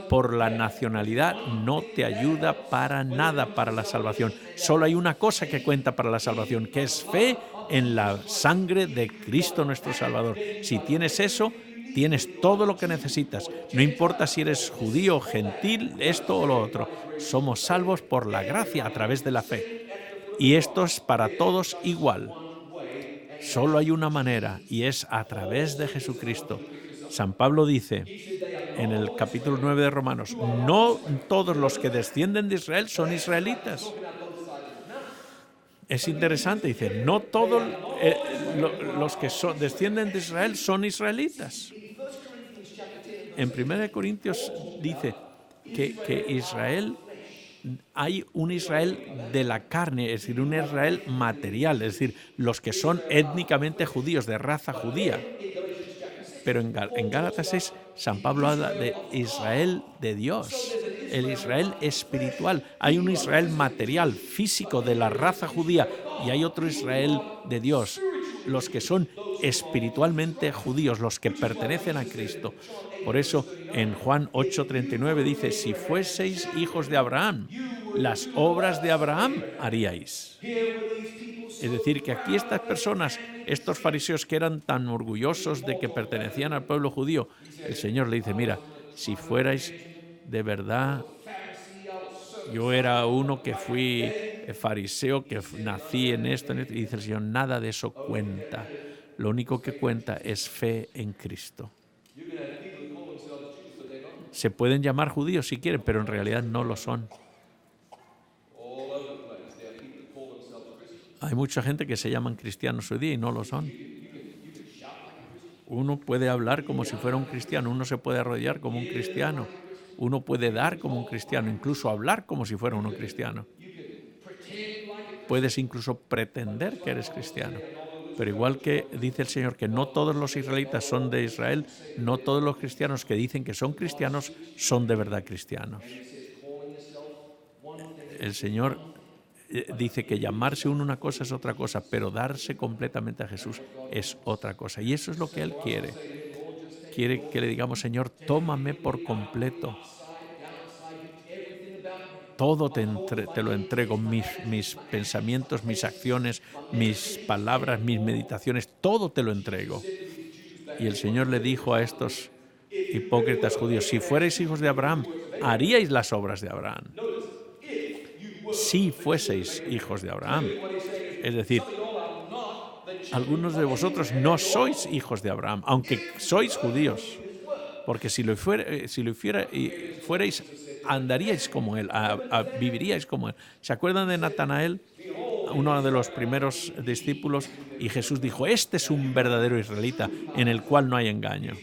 por la nacionalidad no te ayuda para nada para la salvación. Solo hay una cosa que cuenta para la salvación, que es fe en la sangre de Cristo nuestro Salvador. Si tienes eso, tienes todo lo que necesitas. No importa si eres judío, gentil, esto o lo otro. Somos salvos por la gracia a través de la fe. Y esto es para todos igual. Solo hay una manera y es a través de Jesucristo. San Pablo dice en el capítulo 9 de Romanos, no todos los que descienden de Israel son israelitas. Es interesante, dice, no todos los que descienden de Israel son israelitas. En 1 Corintios dice que Israel, hay un Israel de la carne, es decir, un Israel material, es decir, los que son étnicamente judíos, de raza judía. Pero en Gálatas 6, San Pablo habla de Israel de Dios, el Israel espiritual. Hay un Israel material, físico, de la raza judía, y hay otro Israel de Dios, los que son espiritualmente judíos, los que pertenecen a Cristo. Por eso en Juan 8:39 dice, si fueseis hijos de Abraham, las obras de Abraham haríais. Es decir, que aquí estas personas, estos fariseos que eran tan orgullosos de que pertenecían al pueblo judío, el Señor le dice, mira, si fuerais de verdad, yo era uno que fui fariseo, que nací en esto, y dice el Señor, nada de eso cuenta. Lo único que cuenta es fe en Cristo. Se pueden llamar judíos si quieren, pero en realidad no lo son. Hay mucha gente que se llaman cristianos hoy día y no lo son. Uno puede hablar como si fuera un cristiano, uno se puede arrodillar como un cristiano, uno puede dar como un cristiano, incluso hablar como si fuera uno cristiano. Puedes incluso pretender que eres cristiano. Pero igual que dice el Señor que no todos los israelitas son de Israel, no todos los cristianos que dicen que son cristianos son de verdad cristianos. El Señor dice que llamarse uno una cosa es otra cosa, pero darse completamente a Jesús es otra cosa. Y eso es lo que Él quiere. Quiere que le digamos, Señor, tómame por completo. Todo te lo entrego, mis pensamientos, mis acciones, mis palabras, mis meditaciones, todo te lo entrego. Y el Señor le dijo a estos hipócritas judíos, si fuerais hijos de Abraham, haríais las obras de Abraham. Si fueseis hijos de Abraham. Es decir, algunos de vosotros no sois hijos de Abraham, aunque sois judíos. Porque si lo fuerais, andaríais como él, viviríais como él. ¿Se acuerdan de Natanael, uno de los primeros discípulos? Y Jesús dijo, este es un verdadero israelita en el cual no hay engaño.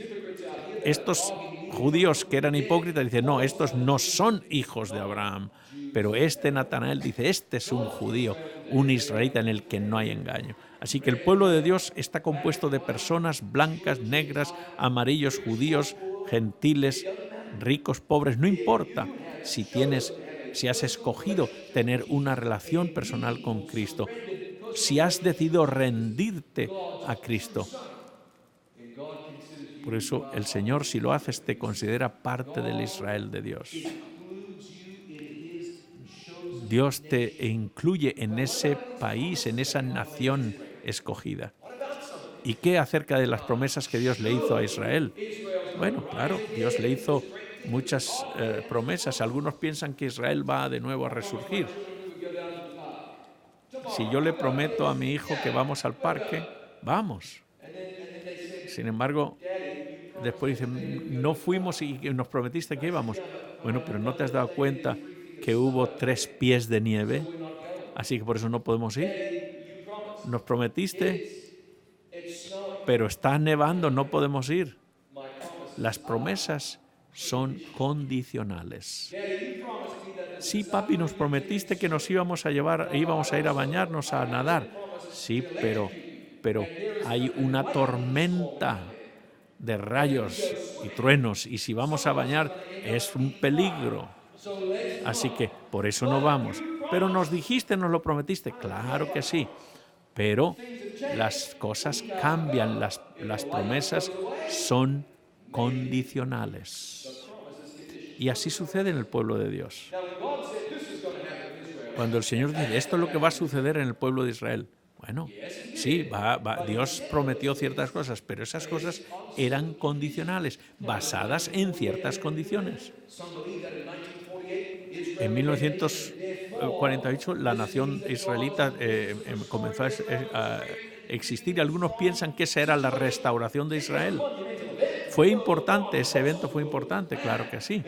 Estos judíos que eran hipócritas dicen, no, estos no son hijos de Abraham. Pero este Natanael dice, este es un judío, un israelita en el que no hay engaño. Así que el pueblo de Dios está compuesto de personas blancas, negras, amarillos, judíos, gentiles, ricos, pobres, no importa si has escogido tener una relación personal con Cristo, si has decidido rendirte a Cristo. Por eso el Señor, si lo haces, te considera parte del Israel de Dios. Dios te incluye en ese país, en esa nación escogida. ¿Y qué acerca de las promesas que Dios le hizo a Israel? Bueno, claro, Dios le hizo muchas promesas. Algunos piensan que Israel va de nuevo a resurgir. Si yo le prometo a mi hijo que vamos al parque, vamos. Sin embargo, después dicen, no fuimos y nos prometiste que íbamos. Bueno, pero ¿no te has dado cuenta que hubo 3 pies de nieve? Así que por eso no podemos ir. Nos prometiste, pero está nevando, no podemos ir. Las promesas son condicionales. Sí, papi, nos prometiste que nos íbamos a ir a bañarnos, a nadar. Sí, pero hay una tormenta de rayos y truenos, y si vamos a bañar es un peligro. Así que por eso no vamos. Pero nos dijiste, nos lo prometiste. Claro que sí. Pero las cosas cambian, las promesas son condicionales. Y así sucede en el pueblo de Dios. Cuando el Señor dice, esto es lo que va a suceder en el pueblo de Israel. Bueno, sí, Dios prometió ciertas cosas, pero esas cosas eran condicionales, basadas en ciertas condiciones. En 1948 1948 la nación israelita comenzó a existir y algunos piensan que esa era la restauración de Israel. ¿Fue importante? ¿Ese evento fue importante? Claro que sí.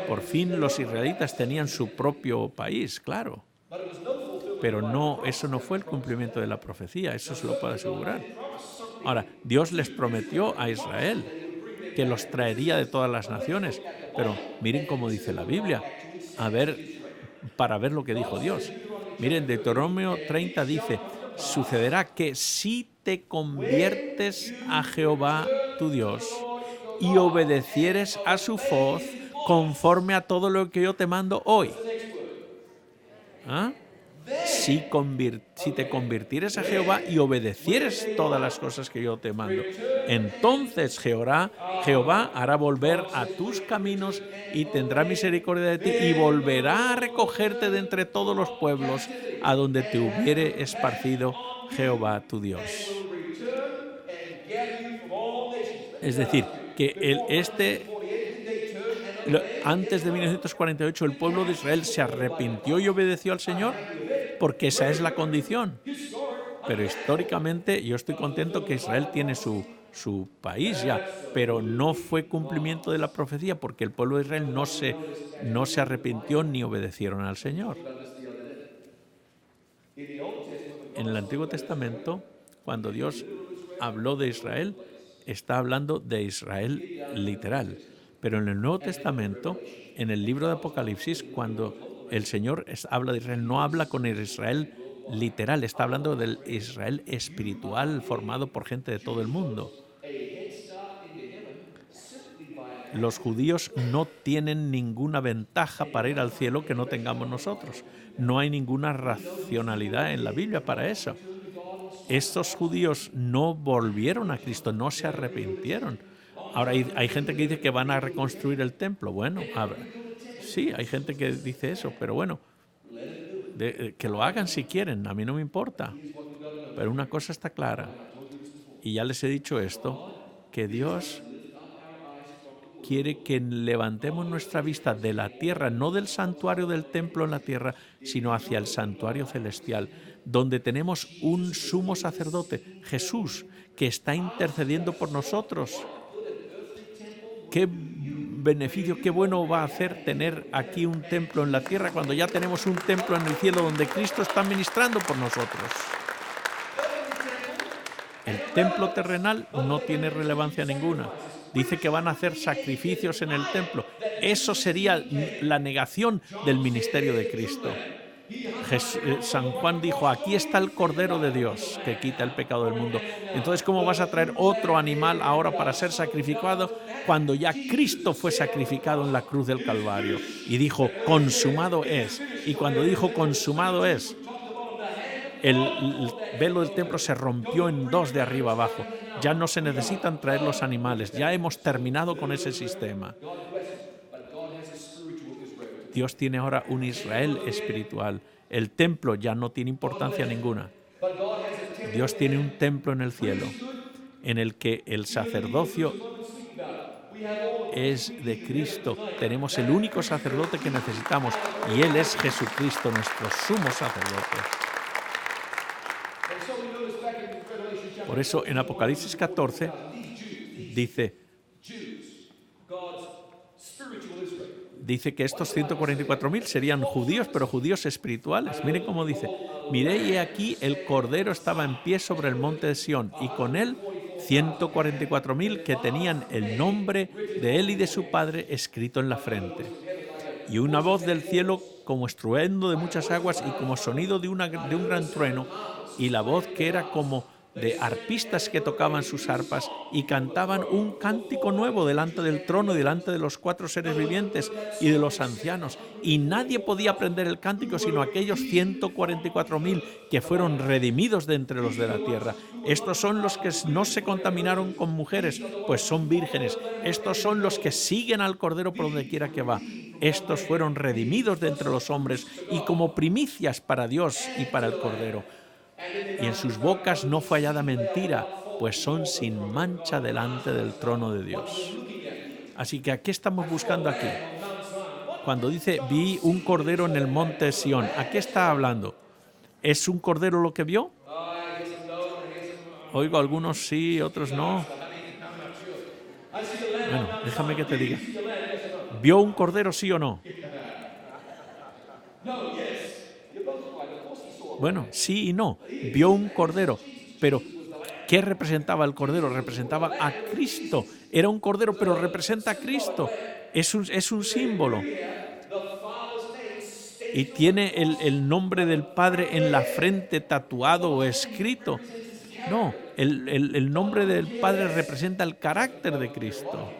Por fin los israelitas tenían su propio país, claro. Pero no, eso no fue el cumplimiento de la profecía, eso se lo puedo asegurar. Ahora, Dios les prometió a Israel que los traería de todas las naciones, pero miren cómo dice la Biblia, para ver lo que dijo Dios. Miren, Deuteronomio 30 dice, sucederá que si te conviertes a Jehová tu Dios y obedecieres a su voz conforme a todo lo que yo te mando hoy. ¿Ah? Si te convirtieres a Jehová y obedecieres todas las cosas que yo te mando, entonces Jehová hará volver a tus caminos y tendrá misericordia de ti y volverá a recogerte de entre todos los pueblos a donde te hubiere esparcido Jehová tu Dios. Es decir, que antes de 1948 el pueblo de Israel se arrepintió y obedeció al Señor, porque esa es la condición. Pero históricamente yo estoy contento que Israel tiene su país ya, pero no fue cumplimiento de la profecía porque el pueblo de Israel no se arrepintió ni obedecieron al Señor. En el Antiguo Testamento, cuando Dios habló de Israel, está hablando de Israel literal. Pero en el Nuevo Testamento, en el libro de Apocalipsis, cuando el Señor habla de Israel, no habla con el Israel literal, está hablando del Israel espiritual formado por gente de todo el mundo. Los judíos no tienen ninguna ventaja para ir al cielo que no tengamos nosotros. No hay ninguna racionalidad en la Biblia para eso. Estos judíos no volvieron a Cristo, no se arrepintieron. Ahora hay gente que dice que van a reconstruir el templo. Bueno, sí, hay gente que dice eso, pero bueno, que lo hagan si quieren, a mí no me importa. Pero una cosa está clara, y ya les he dicho esto, que Dios quiere que levantemos nuestra vista de la tierra, no del santuario del templo en la tierra, sino hacia el santuario celestial, donde tenemos un sumo sacerdote, Jesús, que está intercediendo por nosotros. Qué beneficio, qué bueno va a hacer tener aquí un templo en la tierra cuando ya tenemos un templo en el cielo donde Cristo está ministrando por nosotros. El templo terrenal no tiene relevancia ninguna. Dice que van a hacer sacrificios en el templo. Eso sería la negación del ministerio de Cristo. San Juan dijo, aquí está el Cordero de Dios que quita el pecado del mundo. Entonces, ¿cómo vas a traer otro animal ahora para ser sacrificado cuando ya Cristo fue sacrificado en la cruz del Calvario? Y dijo, consumado es. Y cuando dijo consumado es, el velo del templo se rompió en dos de arriba abajo. Ya no se necesitan traer los animales. Ya hemos terminado con ese sistema. Dios tiene ahora un Israel espiritual. El templo ya no tiene importancia ninguna. Dios tiene un templo en el cielo en el que el sacerdocio es de Cristo. Tenemos el único sacerdote que necesitamos y Él es Jesucristo, nuestro sumo sacerdote. Por eso en Apocalipsis 14 dice que estos 144.000 serían judíos, pero judíos espirituales. Miren cómo dice, miré y aquí el Cordero estaba en pie sobre el monte de Sión y con él 144.000 que tenían el nombre de él y de su padre escrito en la frente. Y una voz del cielo como estruendo de muchas aguas y como sonido de un gran trueno, y la voz que era como de arpistas que tocaban sus arpas y cantaban un cántico nuevo delante del trono y delante de los 4 seres vivientes y de los ancianos. Y nadie podía aprender el cántico sino aquellos 144.000 que fueron redimidos de entre los de la tierra. Estos son los que no se contaminaron con mujeres, pues son vírgenes. Estos son los que siguen al Cordero por donde quiera que va. Estos fueron redimidos de entre los hombres y como primicias para Dios y para el Cordero. Y en sus bocas no fue hallada mentira, pues son sin mancha delante del trono de Dios. Así que, ¿qué estamos buscando aquí? cuando dice vi un cordero en el monte Sión, ¿a qué está hablando? ¿Es un cordero lo que vio? Oigo, algunos sí, otros no. Bueno, déjame que te diga. ¿Vio un cordero, sí o no? Bueno, sí y no. Vio un cordero, pero ¿qué representaba el cordero? Representaba a Cristo. Era un cordero, pero representa a Cristo. Es un símbolo. Y tiene el nombre del Padre en la frente tatuado o escrito. No, el nombre del Padre representa el carácter de Cristo.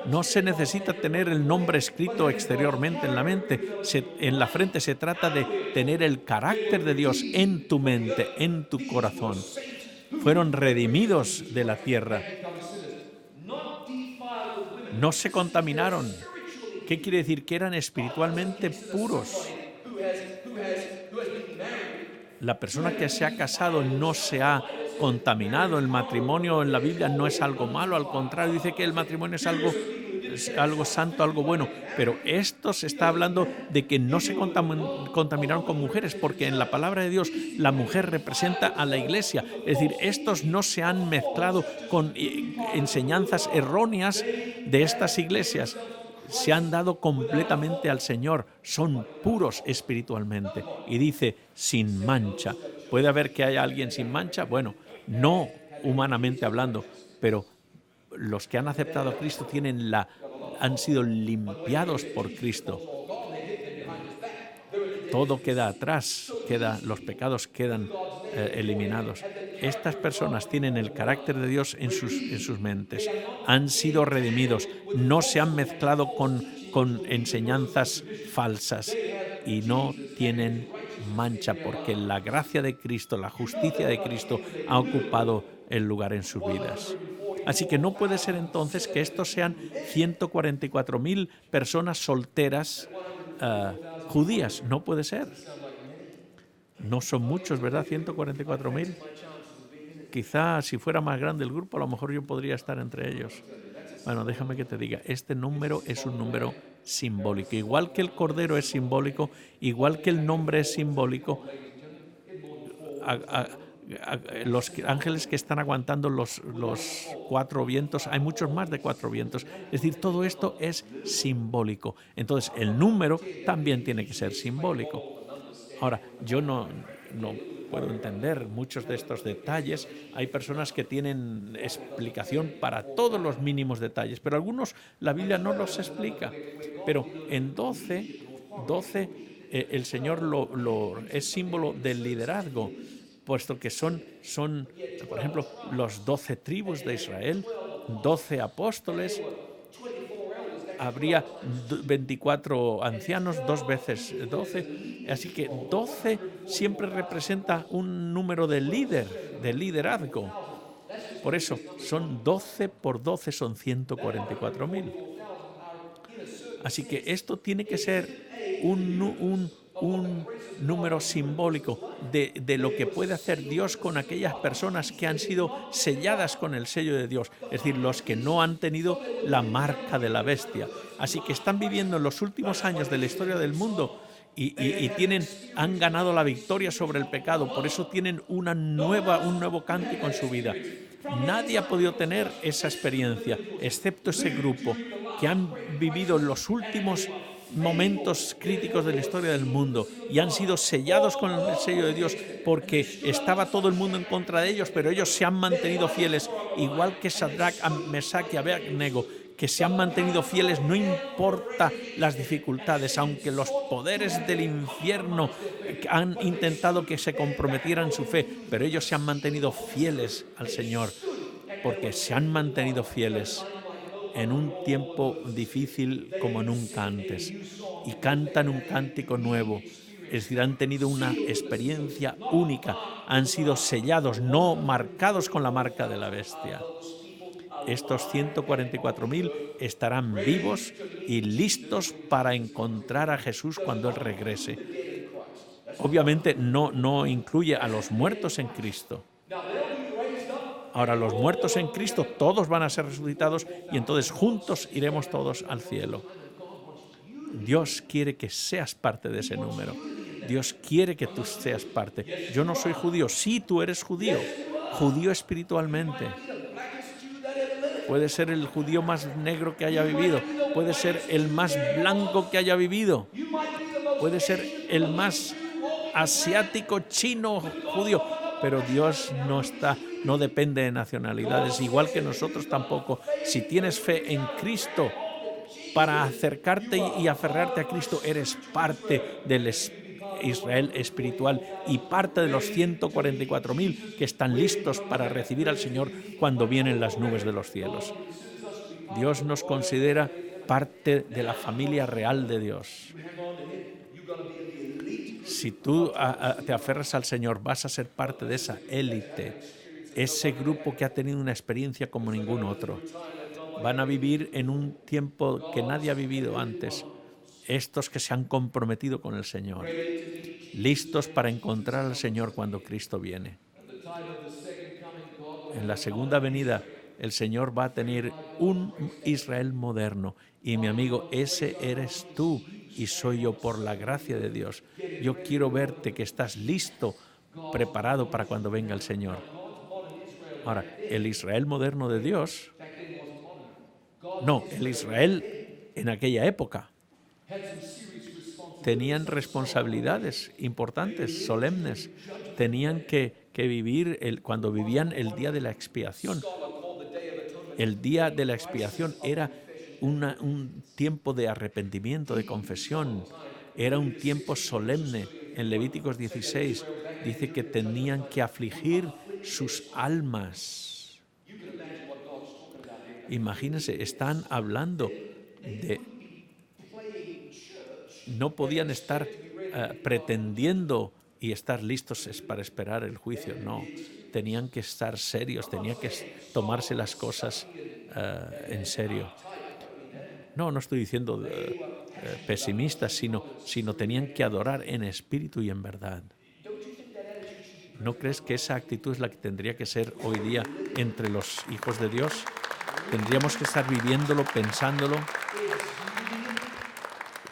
No se necesita tener el nombre escrito exteriormente en la mente. En la frente se trata de tener el carácter de Dios en tu mente, en tu corazón. Fueron redimidos de la tierra. No se contaminaron. ¿Qué quiere decir? Que eran espiritualmente puros. La persona que se ha casado no se ha contaminado. El matrimonio en la Biblia no es algo malo, al contrario, dice que el matrimonio es algo santo, algo bueno. Pero esto se está hablando de que no se contaminaron con mujeres, porque en la palabra de Dios la mujer representa a la iglesia. Es decir, estos no se han mezclado con enseñanzas erróneas de estas iglesias. Se han dado completamente al Señor, son puros espiritualmente. Y dice, sin mancha. ¿Puede haber que haya alguien sin mancha? Bueno, no humanamente hablando, pero los que han aceptado a Cristo han sido limpiados por Cristo. Todo queda atrás, los pecados quedan eliminados. Estas personas tienen el carácter de Dios en sus mentes, han sido redimidos, no se han mezclado con enseñanzas falsas y no tienen mancha, porque la gracia de Cristo, la justicia de Cristo ha ocupado el lugar en sus vidas. Así que no puede ser entonces que estos sean 144.000 personas solteras judías. No puede ser. No son muchos, ¿verdad? 144.000. Quizá si fuera más grande el grupo, a lo mejor yo podría estar entre ellos. Bueno, déjame que te diga, este número es un número simbólico. Igual que el cordero es simbólico, igual que el nombre es simbólico, los ángeles que están aguantando los 4 vientos, hay muchos más de 4 vientos. Es decir, todo esto es simbólico. Entonces, el número también tiene que ser simbólico. Ahora, yo no puedo entender muchos de estos detalles. Hay personas que tienen explicación para todos los mínimos detalles, pero algunos la Biblia no los explica. Pero en 12 el Señor es símbolo del liderazgo, puesto que son, por ejemplo, los 12 tribus de Israel, 12 apóstoles, habría 24 ancianos, 2 veces 12, así que 12 siempre representa un número de liderazgo. Por eso, son 12 por 12, son 144.000. Así que esto tiene que ser un número simbólico de lo que puede hacer Dios con aquellas personas que han sido selladas con el sello de Dios, es decir, los que no han tenido la marca de la bestia. Así que están viviendo en los últimos años de la historia del mundo y han ganado la victoria sobre el pecado, por eso tienen un nuevo cántico en su vida. Nadie ha podido tener esa experiencia, excepto ese grupo que han vivido los últimos momentos críticos de la historia del mundo y han sido sellados con el sello de Dios, porque estaba todo el mundo en contra de ellos, pero ellos se han mantenido fieles, igual que Sadrach, Mesach y Abednego, que se han mantenido fieles, no importa las dificultades, aunque los poderes del infierno han intentado que se comprometieran su fe, pero ellos se han mantenido fieles al Señor, porque se han mantenido fieles en un tiempo difícil como nunca antes, y cantan un cántico nuevo. Es decir, han tenido una experiencia única, han sido sellados, no marcados con la marca de la bestia. Estos 144.000 estarán vivos y listos para encontrar a Jesús cuando Él regrese. Obviamente no incluye a los muertos en Cristo. Ahora los muertos en Cristo, todos van a ser resucitados y entonces juntos iremos todos al cielo. Dios quiere que seas parte de ese número. Dios quiere que tú seas parte. Yo no soy judío. Sí, tú eres judío. Judío espiritualmente. Puede ser el judío más negro que haya vivido. Puede ser el más blanco que haya vivido. Puede ser el más asiático, chino, judío. Pero Dios no depende de nacionalidades, igual que nosotros tampoco. Si tienes fe en Cristo, para acercarte y aferrarte a Cristo, eres parte del Israel espiritual y parte de los 144.000 que están listos para recibir al Señor cuando vienen las nubes de los cielos. Dios nos considera parte de la familia real de Dios. Si tú te aferras al Señor, vas a ser parte de esa élite, ese grupo que ha tenido una experiencia como ningún otro. Van a vivir en un tiempo que nadie ha vivido antes. Estos que se han comprometido con el Señor, listos para encontrar al Señor cuando Cristo viene. En la segunda venida, el Señor va a tener un Israel moderno. Y mi amigo, ese eres tú y soy yo por la gracia de Dios. Yo quiero verte que estás listo, preparado para cuando venga el Señor. Ahora, el Israel moderno de Dios, no, el Israel en aquella época, tenían responsabilidades importantes, solemnes. Tenían que vivir cuando vivían el día de la expiación. El día de la expiación era un tiempo de arrepentimiento, de confesión. Era un tiempo solemne. En Levíticos 16 dice que tenían que afligir sus almas. Imagínense, están hablando de... No podían estar pretendiendo y estar listos para esperar el juicio. No, tenían que estar serios, tenían que tomarse las cosas en serio. No estoy diciendo pesimistas, sino tenían que adorar en espíritu y en verdad. ¿No crees que esa actitud es la que tendría que ser hoy día entre los hijos de Dios? Tendríamos que estar viviéndolo, pensándolo,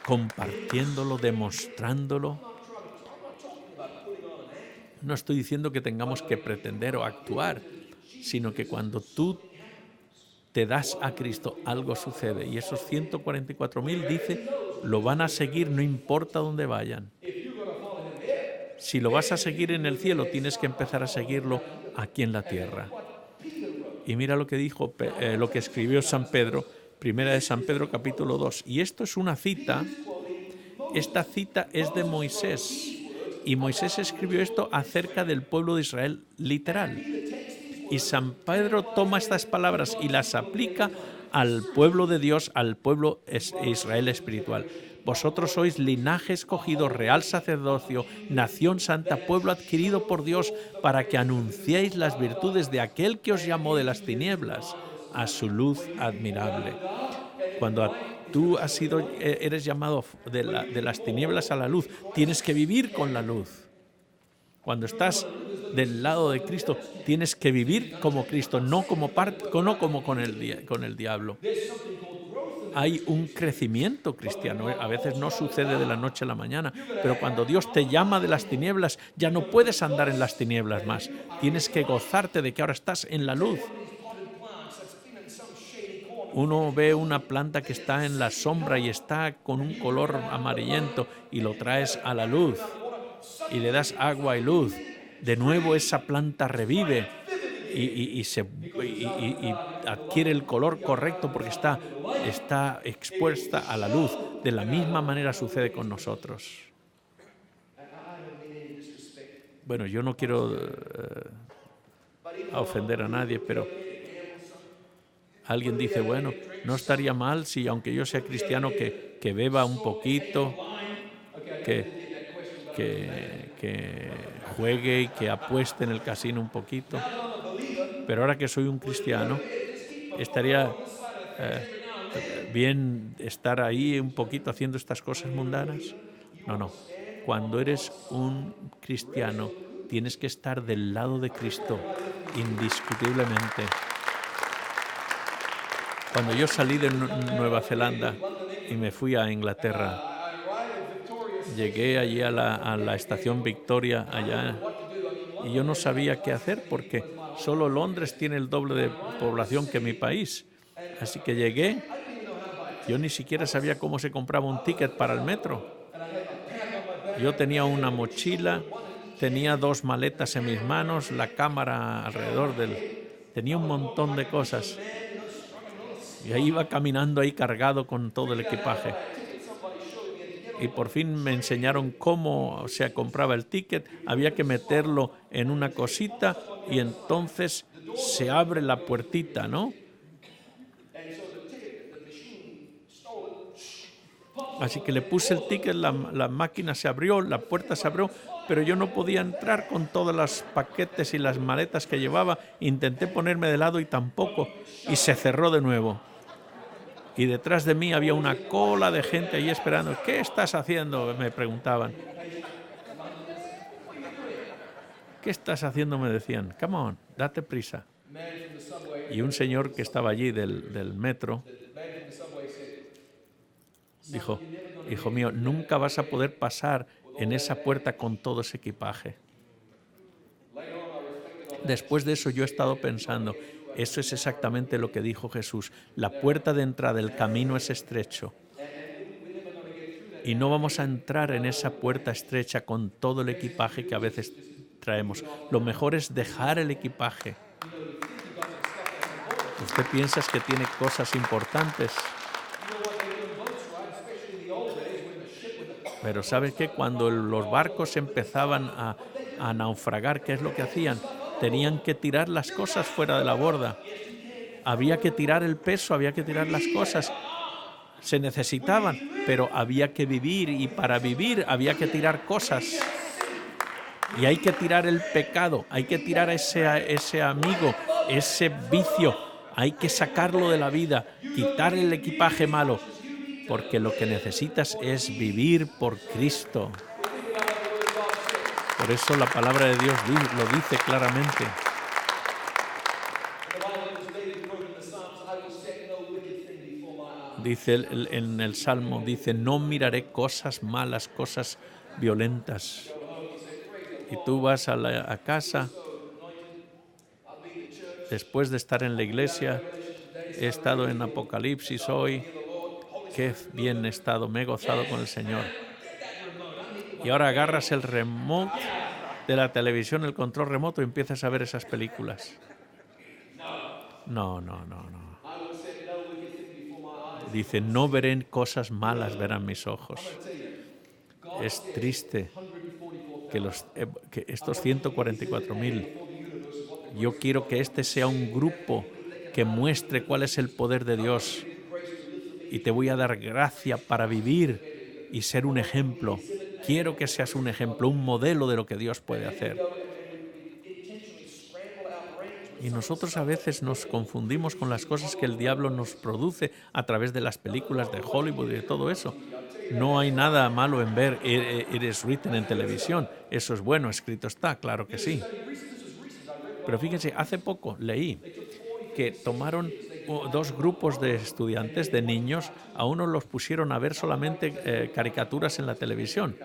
compartiéndolo, demostrándolo. No estoy diciendo que tengamos que pretender o actuar, sino que cuando tú te das a Cristo, algo sucede. Y esos 144.000, dice, lo van a seguir no importa dónde vayan. Si lo vas a seguir en el cielo, tienes que empezar a seguirlo aquí en la tierra. Y mira lo que dijo, lo que escribió San Pedro, primera de San Pedro, capítulo 2. Y esto es una cita, esta cita es de Moisés. Y Moisés escribió esto acerca del pueblo de Israel literal. Y San Pedro toma estas palabras y las aplica al pueblo de Dios, al pueblo Israel espiritual. Vosotros sois linaje escogido, real sacerdocio, nación santa, pueblo adquirido por Dios, para que anunciéis las virtudes de aquel que os llamó de las tinieblas a su luz admirable. Cuando tú eres llamado de las tinieblas a la luz, tienes que vivir con la luz. Cuando estás del lado de Cristo, tienes que vivir como Cristo, no como con el diablo. Hay un crecimiento cristiano. A veces no sucede de la noche a la mañana, pero cuando Dios te llama de las tinieblas, ya no puedes andar en las tinieblas más. Tienes que gozarte de que ahora estás en la luz. Uno ve una planta que está en la sombra y está con un color amarillento y lo traes a la luz y le das agua y luz. De nuevo esa planta revive y adquiere el color correcto porque está expuesta a la luz. De la misma manera sucede con nosotros. Bueno, yo no quiero ofender a nadie, pero alguien dice, bueno, no estaría mal si, aunque yo sea cristiano, que beba un poquito, que juegue y que apueste en el casino un poquito. Pero ahora que soy un cristiano, estaría bien estar ahí un poquito haciendo estas cosas mundanas. No. Cuando eres un cristiano, tienes que estar del lado de Cristo. indiscutiblemente. Cuando yo salí de Nueva Zelanda y me fui a Inglaterra, llegué allí a la estación Victoria, allá, y yo no sabía qué hacer porque solo Londres tiene el doble de población que mi país. Así que llegué, yo ni siquiera sabía cómo se compraba un ticket para el metro. Yo tenía una mochila, tenía 2 maletas en mis manos, la cámara alrededor tenía un montón de cosas. Y ahí iba caminando ahí cargado con todo el equipaje. Y por fin me enseñaron cómo se compraba el ticket. Había que meterlo en una cosita y entonces se abre la puertita, ¿no? Así que le puse el ticket, la máquina se abrió, la puerta se abrió, pero yo no podía entrar con todos los paquetes y las maletas que llevaba. Intenté ponerme de lado y tampoco, y se cerró de nuevo. Y detrás de mí había una cola de gente ahí esperando. ¿Qué estás haciendo?, me preguntaban. ¿Qué estás haciendo?, me decían. Come on, date prisa. Y un señor que estaba allí del metro dijo, hijo mío, nunca vas a poder pasar en esa puerta con todo ese equipaje. Después de eso yo he estado pensando, eso es exactamente lo que dijo Jesús. La puerta de entrada del camino es estrecho. Y no vamos a entrar en esa puerta estrecha con todo el equipaje que a veces traemos. Lo mejor es dejar el equipaje. Usted piensa que tiene cosas importantes. Pero ¿sabe qué? Cuando los barcos empezaban a naufragar, ¿qué es lo que hacían? Tenían que tirar las cosas fuera de la borda. Había que tirar el peso, había que tirar las cosas. Se necesitaban, pero había que vivir, y para vivir había que tirar cosas. Y hay que tirar el pecado, hay que tirar ese amigo, ese vicio. Hay que sacarlo de la vida, quitar el equipaje malo, porque lo que necesitas es vivir por Cristo. Por eso la palabra de Dios lo dice claramente. Dice en el Salmo, dice, no miraré cosas malas, cosas violentas. Y tú vas a casa, después de estar en la iglesia, he estado en Apocalipsis hoy, qué bien he estado, me he gozado con el Señor. Y ahora agarras el remote de la televisión, el control remoto, y empiezas a ver esas películas. No. Dice, no veré cosas malas, verán mis ojos. Es triste que estos 144.000, yo quiero que este sea un grupo que muestre cuál es el poder de Dios. Y te voy a dar gracia para vivir y ser un ejemplo. Quiero que seas un ejemplo, un modelo de lo que Dios puede hacer. Y nosotros a veces nos confundimos con las cosas que el diablo nos produce a través de las películas de Hollywood y de todo eso. No hay nada malo en ver It Is Written en televisión. Eso es bueno, escrito está, claro que sí. Pero fíjense, hace poco leí que tomaron 2 grupos de estudiantes, de niños, a unos los pusieron a ver solamente caricaturas en la televisión.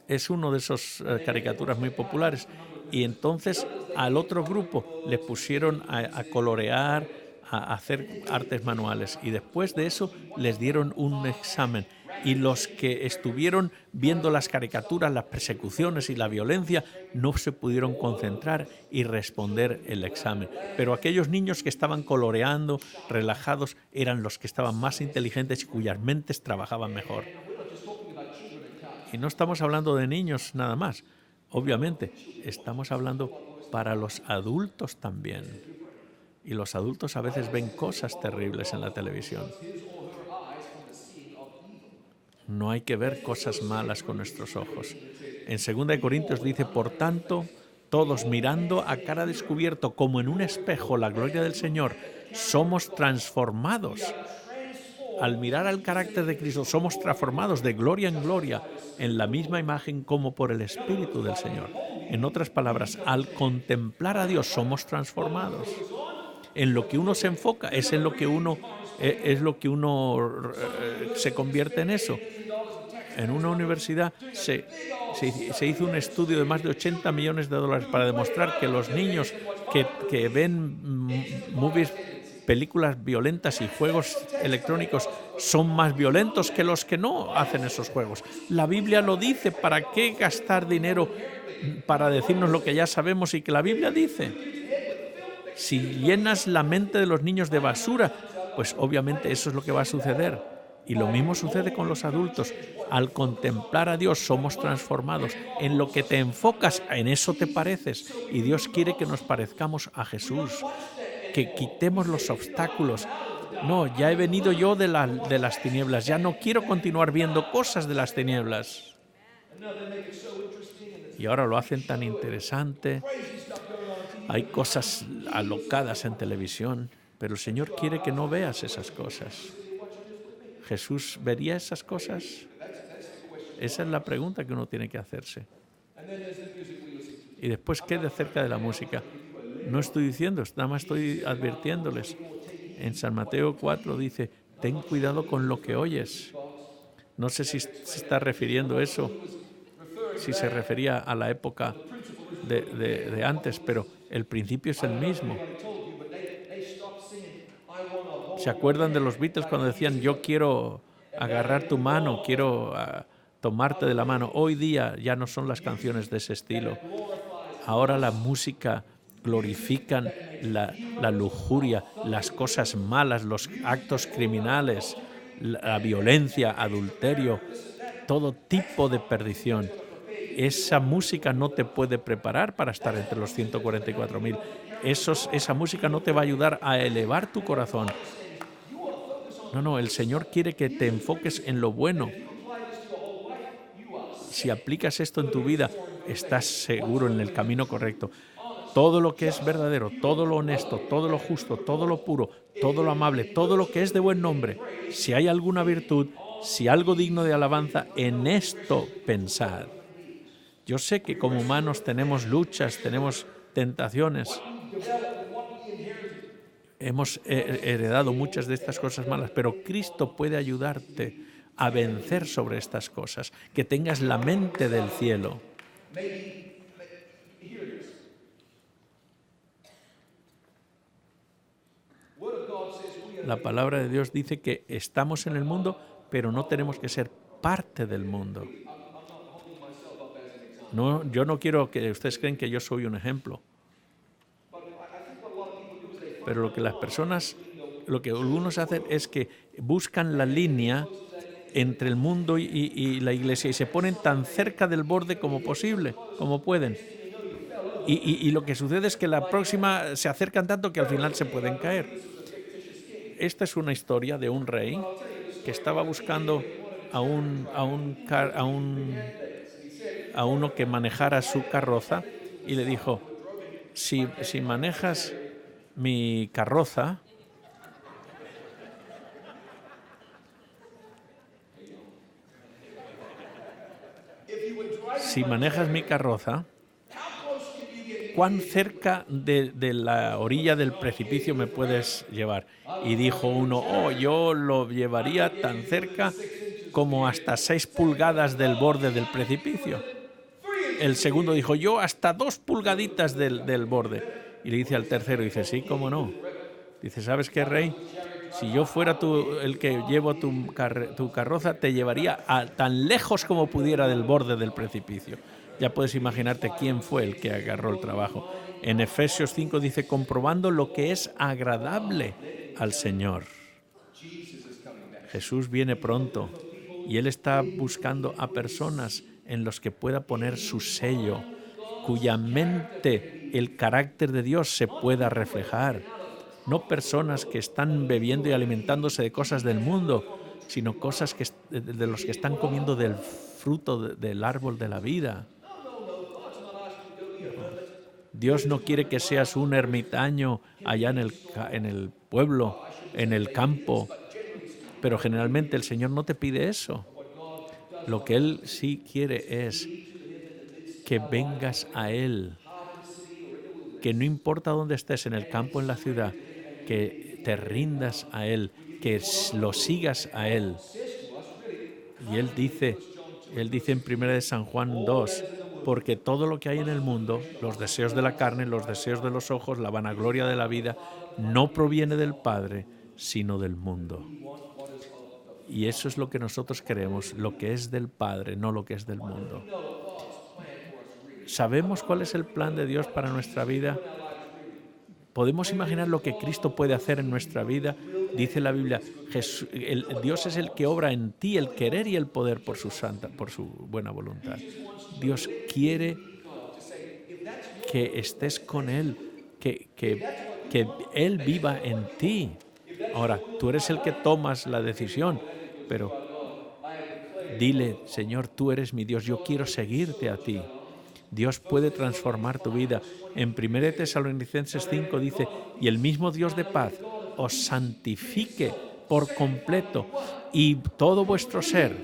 Es uno de esos caricaturas muy populares. Y entonces al otro grupo le pusieron a colorear, a hacer artes manuales. Y después de eso les dieron un examen. Y los que estuvieron viendo las caricaturas, las persecuciones y la violencia, no se pudieron concentrar y responder el examen. Pero aquellos niños que estaban coloreando, relajados, eran los que estaban más inteligentes y cuyas mentes trabajaban mejor. Y no estamos hablando de niños nada más. Obviamente, estamos hablando para los adultos también. Y los adultos a veces ven cosas terribles en la televisión. No hay que ver cosas malas con nuestros ojos. En 2 Corintios dice, por tanto, todos mirando a cara descubierto como en un espejo la gloria del Señor, somos transformados. Al mirar al carácter de Cristo, somos transformados de gloria en gloria en la misma imagen como por el Espíritu del Señor. En otras palabras, al contemplar a Dios somos transformados. En lo que uno se enfoca es en lo que uno se convierte en eso. En una universidad se hizo un estudio de más de 80 millones de dólares para demostrar que los niños que ven películas violentas y juegos electrónicos son más violentos que los que no hacen esos juegos. La Biblia lo dice. ¿Para qué gastar dinero para decirnos lo que ya sabemos y que la Biblia dice? Si llenas la mente de los niños de basura, pues obviamente eso es lo que va a suceder. Y lo mismo sucede con los adultos. Al contemplar a Dios somos transformados. En lo que te enfocas, en eso te pareces. Y Dios quiere que nos parezcamos a Jesús, que quitemos los obstáculos. No, ya he venido yo de las tinieblas, ya no quiero continuar viendo cosas de las tinieblas. Y ahora lo hacen tan interesante. Hay cosas alocadas en televisión, pero el Señor quiere que no veas esas cosas. ¿Jesús vería esas cosas? Esa es la pregunta que uno tiene que hacerse. Y después, ¿qué de acerca de la música? No estoy diciendo, nada más estoy advirtiéndoles. En San Mateo 4 dice, ten cuidado con lo que oyes. No sé si se está refiriendo a eso, si se refería a la época de antes, pero el principio es el mismo. ¿Se acuerdan de los Beatles cuando decían, yo quiero agarrar tu mano, quiero tomarte de la mano? Hoy día ya no son las canciones de ese estilo. Ahora la música glorifican la lujuria, las cosas malas, los actos criminales, la violencia, adulterio, todo tipo de perdición. Esa música no te puede preparar para estar entre los 144.000. Esa música no te va a ayudar a elevar tu corazón. No, el Señor quiere que te enfoques en lo bueno. Si aplicas esto en tu vida, estás seguro en el camino correcto. Todo lo que es verdadero, todo lo honesto, todo lo justo, todo lo puro, todo lo amable, todo lo que es de buen nombre, si hay alguna virtud, si algo digno de alabanza, en esto pensad. Yo sé que como humanos tenemos luchas, tenemos tentaciones. Hemos heredado muchas de estas cosas malas, pero Cristo puede ayudarte a vencer sobre estas cosas, que tengas la mente del cielo. La palabra de Dios dice que estamos en el mundo, pero no tenemos que ser parte del mundo. No, yo no quiero que ustedes creen que yo soy un ejemplo. Pero lo que algunos hacen es que buscan la línea entre el mundo y la iglesia y se ponen tan cerca del borde como posible, como pueden. Y lo que sucede es que la próxima se acercan tanto que al final se pueden caer. Esta es una historia de un rey que estaba buscando a uno que manejara su carroza y le dijo, si manejas mi carroza, ¿cuán cerca de la orilla del precipicio me puedes llevar? Y dijo uno, yo lo llevaría tan cerca como hasta 6 pulgadas del borde del precipicio. El segundo dijo, yo hasta 2 pulgaditas del borde. Y le dice al tercero, dice, sí, cómo no. Dice, ¿sabes qué, rey? Si yo fuera el que llevo tu carroza, te llevaría tan lejos como pudiera del borde del precipicio. Ya puedes imaginarte quién fue el que agarró el trabajo. En Efesios 5 dice, comprobando lo que es agradable al Señor. Jesús viene pronto y Él está buscando a personas en los que pueda poner su sello, cuya mente el carácter de Dios se pueda reflejar. No personas que están bebiendo y alimentándose de cosas del mundo, sino cosas de los que están comiendo del fruto del árbol de la vida. Dios no quiere que seas un ermitaño allá en el pueblo, en el campo, pero generalmente el Señor no te pide eso. Lo que Él sí quiere es que vengas a Él, que no importa dónde estés, en el campo, en la ciudad, que te rindas a Él, que lo sigas a Él. Y Él dice en 1 de San Juan 2, porque todo lo que hay en el mundo, los deseos de la carne, los deseos de los ojos, la vanagloria de la vida, no proviene del Padre, sino del mundo. Y eso es lo que nosotros queremos, lo que es del Padre, no lo que es del mundo. ¿Sabemos cuál es el plan de Dios para nuestra vida? ¿Podemos imaginar lo que Cristo puede hacer en nuestra vida? Dice la Biblia, Dios es el que obra en ti el querer y el poder por su buena voluntad. Dios quiere que estés con Él, que Él viva en ti. Ahora, tú eres el que tomas la decisión, pero dile, Señor, tú eres mi Dios, yo quiero seguirte a ti. Dios puede transformar tu vida. En 1 Tesalonicenses 5 dice, y el mismo Dios de paz os santifique por completo y todo vuestro ser,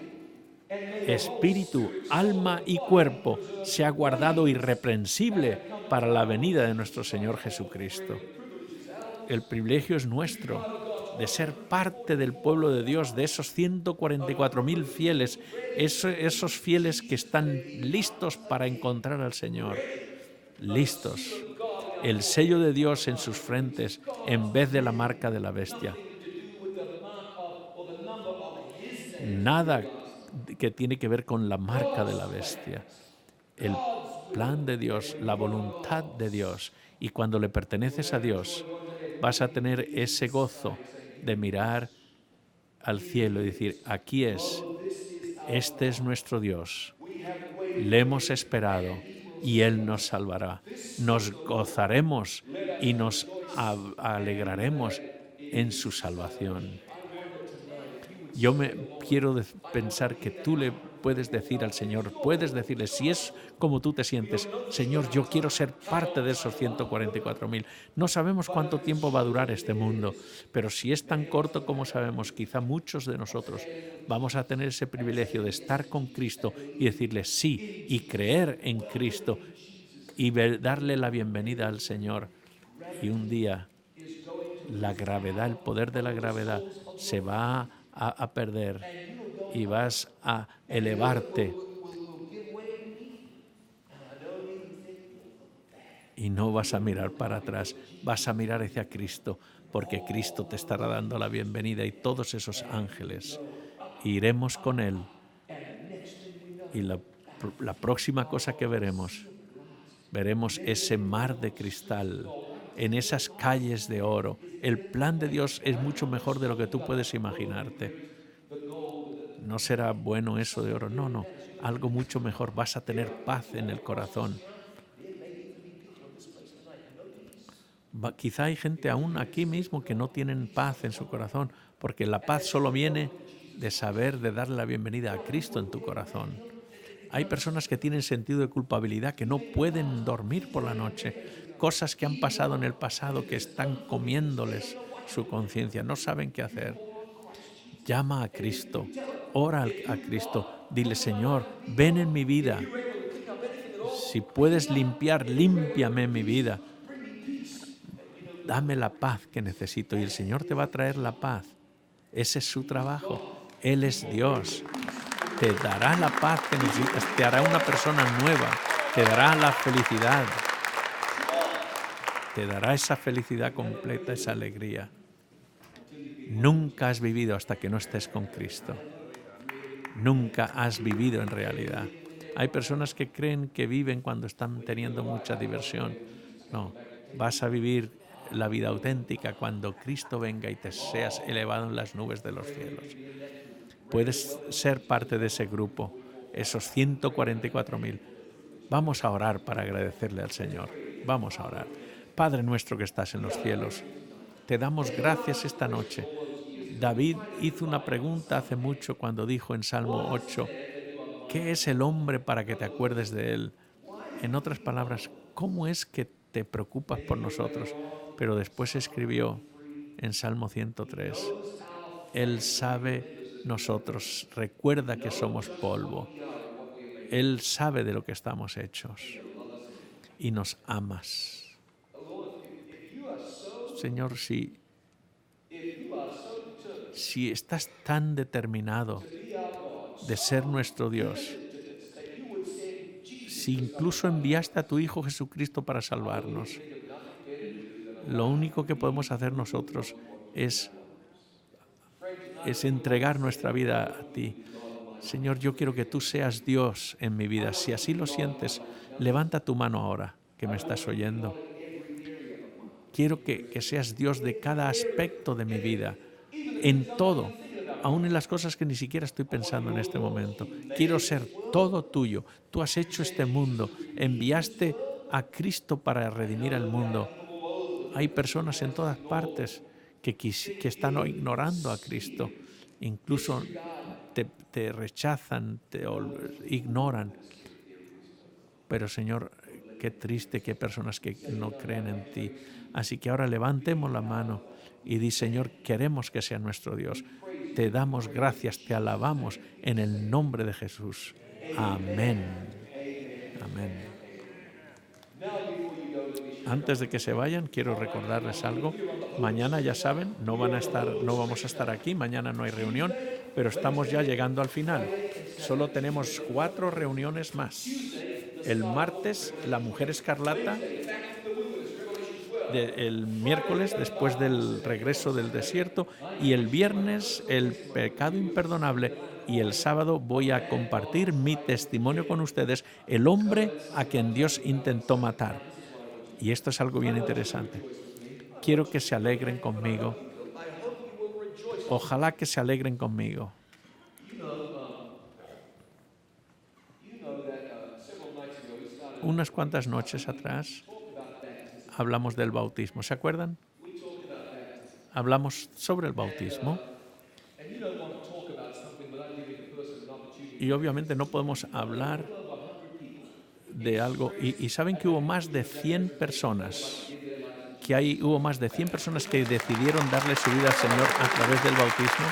espíritu, alma y cuerpo, sea guardado irreprensible para la venida de nuestro Señor Jesucristo. El privilegio es nuestro de ser parte del pueblo de Dios, de esos 144.000 fieles, esos fieles que están listos para encontrar al Señor, listos. El sello de Dios en sus frentes en vez de la marca de la bestia. Nada que tiene que ver con la marca de la bestia. El plan de Dios, la voluntad de Dios. Y cuando le perteneces a Dios, vas a tener ese gozo de mirar al cielo y decir, aquí es, este es nuestro Dios, le hemos esperado y Él nos salvará. Nos gozaremos y nos alegraremos en su salvación. Yo me quiero pensar que tú le puedes decir al Señor, puedes decirle, si es como tú te sientes, Señor, yo quiero ser parte de esos 144.000. No sabemos cuánto tiempo va a durar este mundo, pero si es tan corto como sabemos, quizá muchos de nosotros vamos a tener ese privilegio de estar con Cristo y decirle sí y creer en Cristo y darle la bienvenida al Señor. Y un día la gravedad, el poder de la gravedad se va a perder y vas a elevarte y no vas a mirar para atrás, vas a mirar hacia Cristo, porque Cristo te estará dando la bienvenida y todos esos ángeles. Iremos con Él y la próxima cosa que veremos ese mar de cristal en esas calles de oro. El plan de Dios es mucho mejor de lo que tú puedes imaginarte. No será bueno eso de oro, no, algo mucho mejor. Vas a tener paz en el corazón. Quizá hay gente aún aquí mismo que no tienen paz en su corazón, porque la paz solo viene de saber, de darle la bienvenida a Cristo en tu corazón. Hay personas que tienen sentido de culpabilidad, que no pueden dormir por la noche, cosas que han pasado en el pasado que están comiéndoles su conciencia, no saben qué hacer. Llama a Cristo, ora a Cristo, dile, Señor, ven en mi vida. Si puedes limpiar, límpiame mi vida. Dame la paz que necesito y el Señor te va a traer la paz. Ese es su trabajo. Él es Dios. Te dará la paz que necesitas, te hará una persona nueva, te dará la felicidad, te dará esa felicidad completa, esa alegría. Nunca has vivido hasta que no estés con Cristo. Nunca has vivido en realidad. Hay personas que creen que viven cuando están teniendo mucha diversión. No, vas a vivir la vida auténtica cuando Cristo venga y te seas elevado en las nubes de los cielos. Puedes ser parte de ese grupo, esos 144.000. Vamos a orar para agradecerle al Señor. Vamos a orar. Padre nuestro que estás en los cielos, te damos gracias esta noche. David hizo una pregunta hace mucho cuando dijo en Salmo 8, ¿qué es el hombre para que te acuerdes de él? En otras palabras, ¿cómo es que te preocupas por nosotros? Pero después escribió en Salmo 103, Él sabe nosotros, recuerda que somos polvo. Él sabe de lo que estamos hechos y nos amas. Señor, si estás tan determinado de ser nuestro Dios, si incluso enviaste a tu Hijo Jesucristo para salvarnos, lo único que podemos hacer nosotros es entregar nuestra vida a ti. Señor, yo quiero que tú seas Dios en mi vida. Si así lo sientes, levanta tu mano ahora, que me estás oyendo. Quiero que seas Dios de cada aspecto de mi vida, en todo, aún en las cosas que ni siquiera estoy pensando en este momento. Quiero ser todo tuyo. Tú has hecho este mundo, enviaste a Cristo para redimir al mundo. Hay personas en todas partes que están ignorando a Cristo, incluso te rechazan, te ignoran. Pero Señor, qué triste que hay personas que no creen en ti. Así que ahora levantemos la mano y di, Señor, queremos que sea nuestro Dios. Te damos gracias, te alabamos en el nombre de Jesús. Amén. Amén. Antes de que se vayan, quiero recordarles algo. Mañana, ya saben, no vamos a estar aquí, mañana no hay reunión, pero estamos ya llegando al final. Solo tenemos 4 reuniones más. El martes, la Mujer Escarlata, el miércoles, después del regreso del desierto, y el viernes, el pecado imperdonable, y el sábado voy a compartir mi testimonio con ustedes, el hombre a quien Dios intentó matar. Y esto es algo bien interesante. Quiero que se alegren conmigo. Ojalá que se alegren conmigo. Unas cuantas noches atrás hablamos del bautismo. ¿Se acuerdan? Hablamos sobre el bautismo. Y obviamente no podemos hablar de algo. Y saben que hubo más de 100 personas. Hubo más de 100 personas que decidieron darle su vida al Señor a través del bautismo.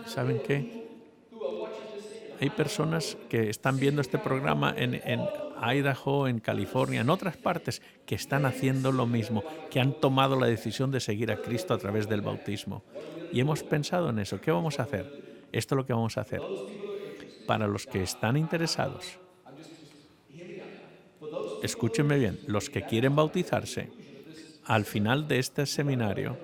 ¿Saben qué? Hay personas que están viendo este programa en Idaho, en California, en otras partes, que están haciendo lo mismo, que han tomado la decisión de seguir a Cristo a través del bautismo. Y hemos pensado en eso. ¿Qué vamos a hacer? Esto es lo que vamos a hacer. Para los que están interesados, escúchenme bien, los que quieren bautizarse, al final de este seminario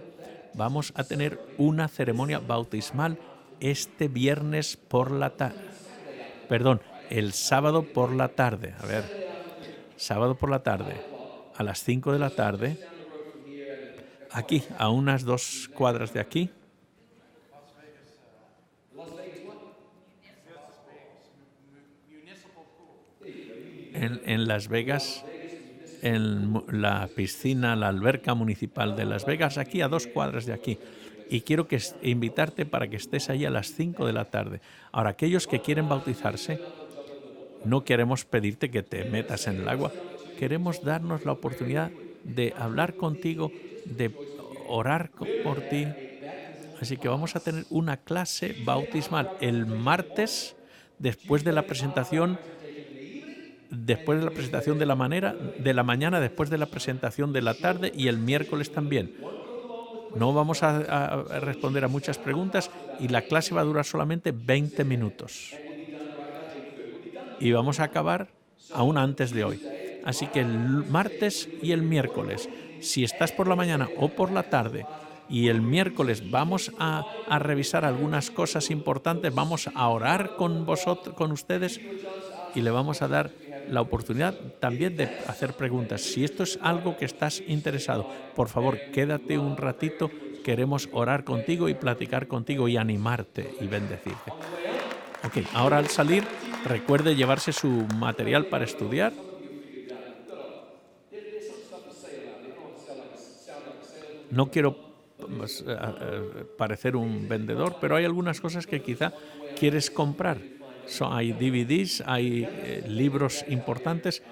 vamos a tener una ceremonia bautismal este viernes por la tarde. El sábado por la tarde. Sábado por la tarde, a las 5 de la tarde, aquí, a unas 2 cuadras de aquí. En Las Vegas, en la piscina, la alberca municipal de Las Vegas, aquí a 2 cuadras de aquí. Y quiero invitarte para que estés ahí a las 5 de la tarde. Ahora, aquellos que quieren bautizarse, no queremos pedirte que te metas en el agua. Queremos darnos la oportunidad de hablar contigo, de orar por ti. Así que vamos a tener una clase bautismal el martes, después de la presentación de la mañana, después de la presentación de la tarde, y el miércoles también. No vamos a responder a muchas preguntas y la clase va a durar solamente 20 minutos. Y vamos a acabar aún antes de hoy. Así que el martes y el miércoles, si estás por la mañana o por la tarde, y el miércoles vamos a revisar algunas cosas importantes, vamos a orar con ustedes, y le vamos a dar la oportunidad también de hacer preguntas. Si esto es algo que estás interesado, por favor, quédate un ratito. Queremos orar contigo y platicar contigo y animarte y bendecirte. Ok, ahora al salir, recuerde llevarse su material para estudiar. No quiero parecer un vendedor, pero hay algunas cosas que quizá quieres comprar. Hay DVDs, hay libros importantes.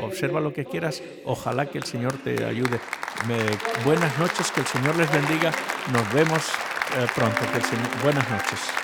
Observa lo que quieras. Ojalá que el Señor te ayude. Buenas noches, que el Señor les bendiga. Nos vemos pronto. Buenas noches.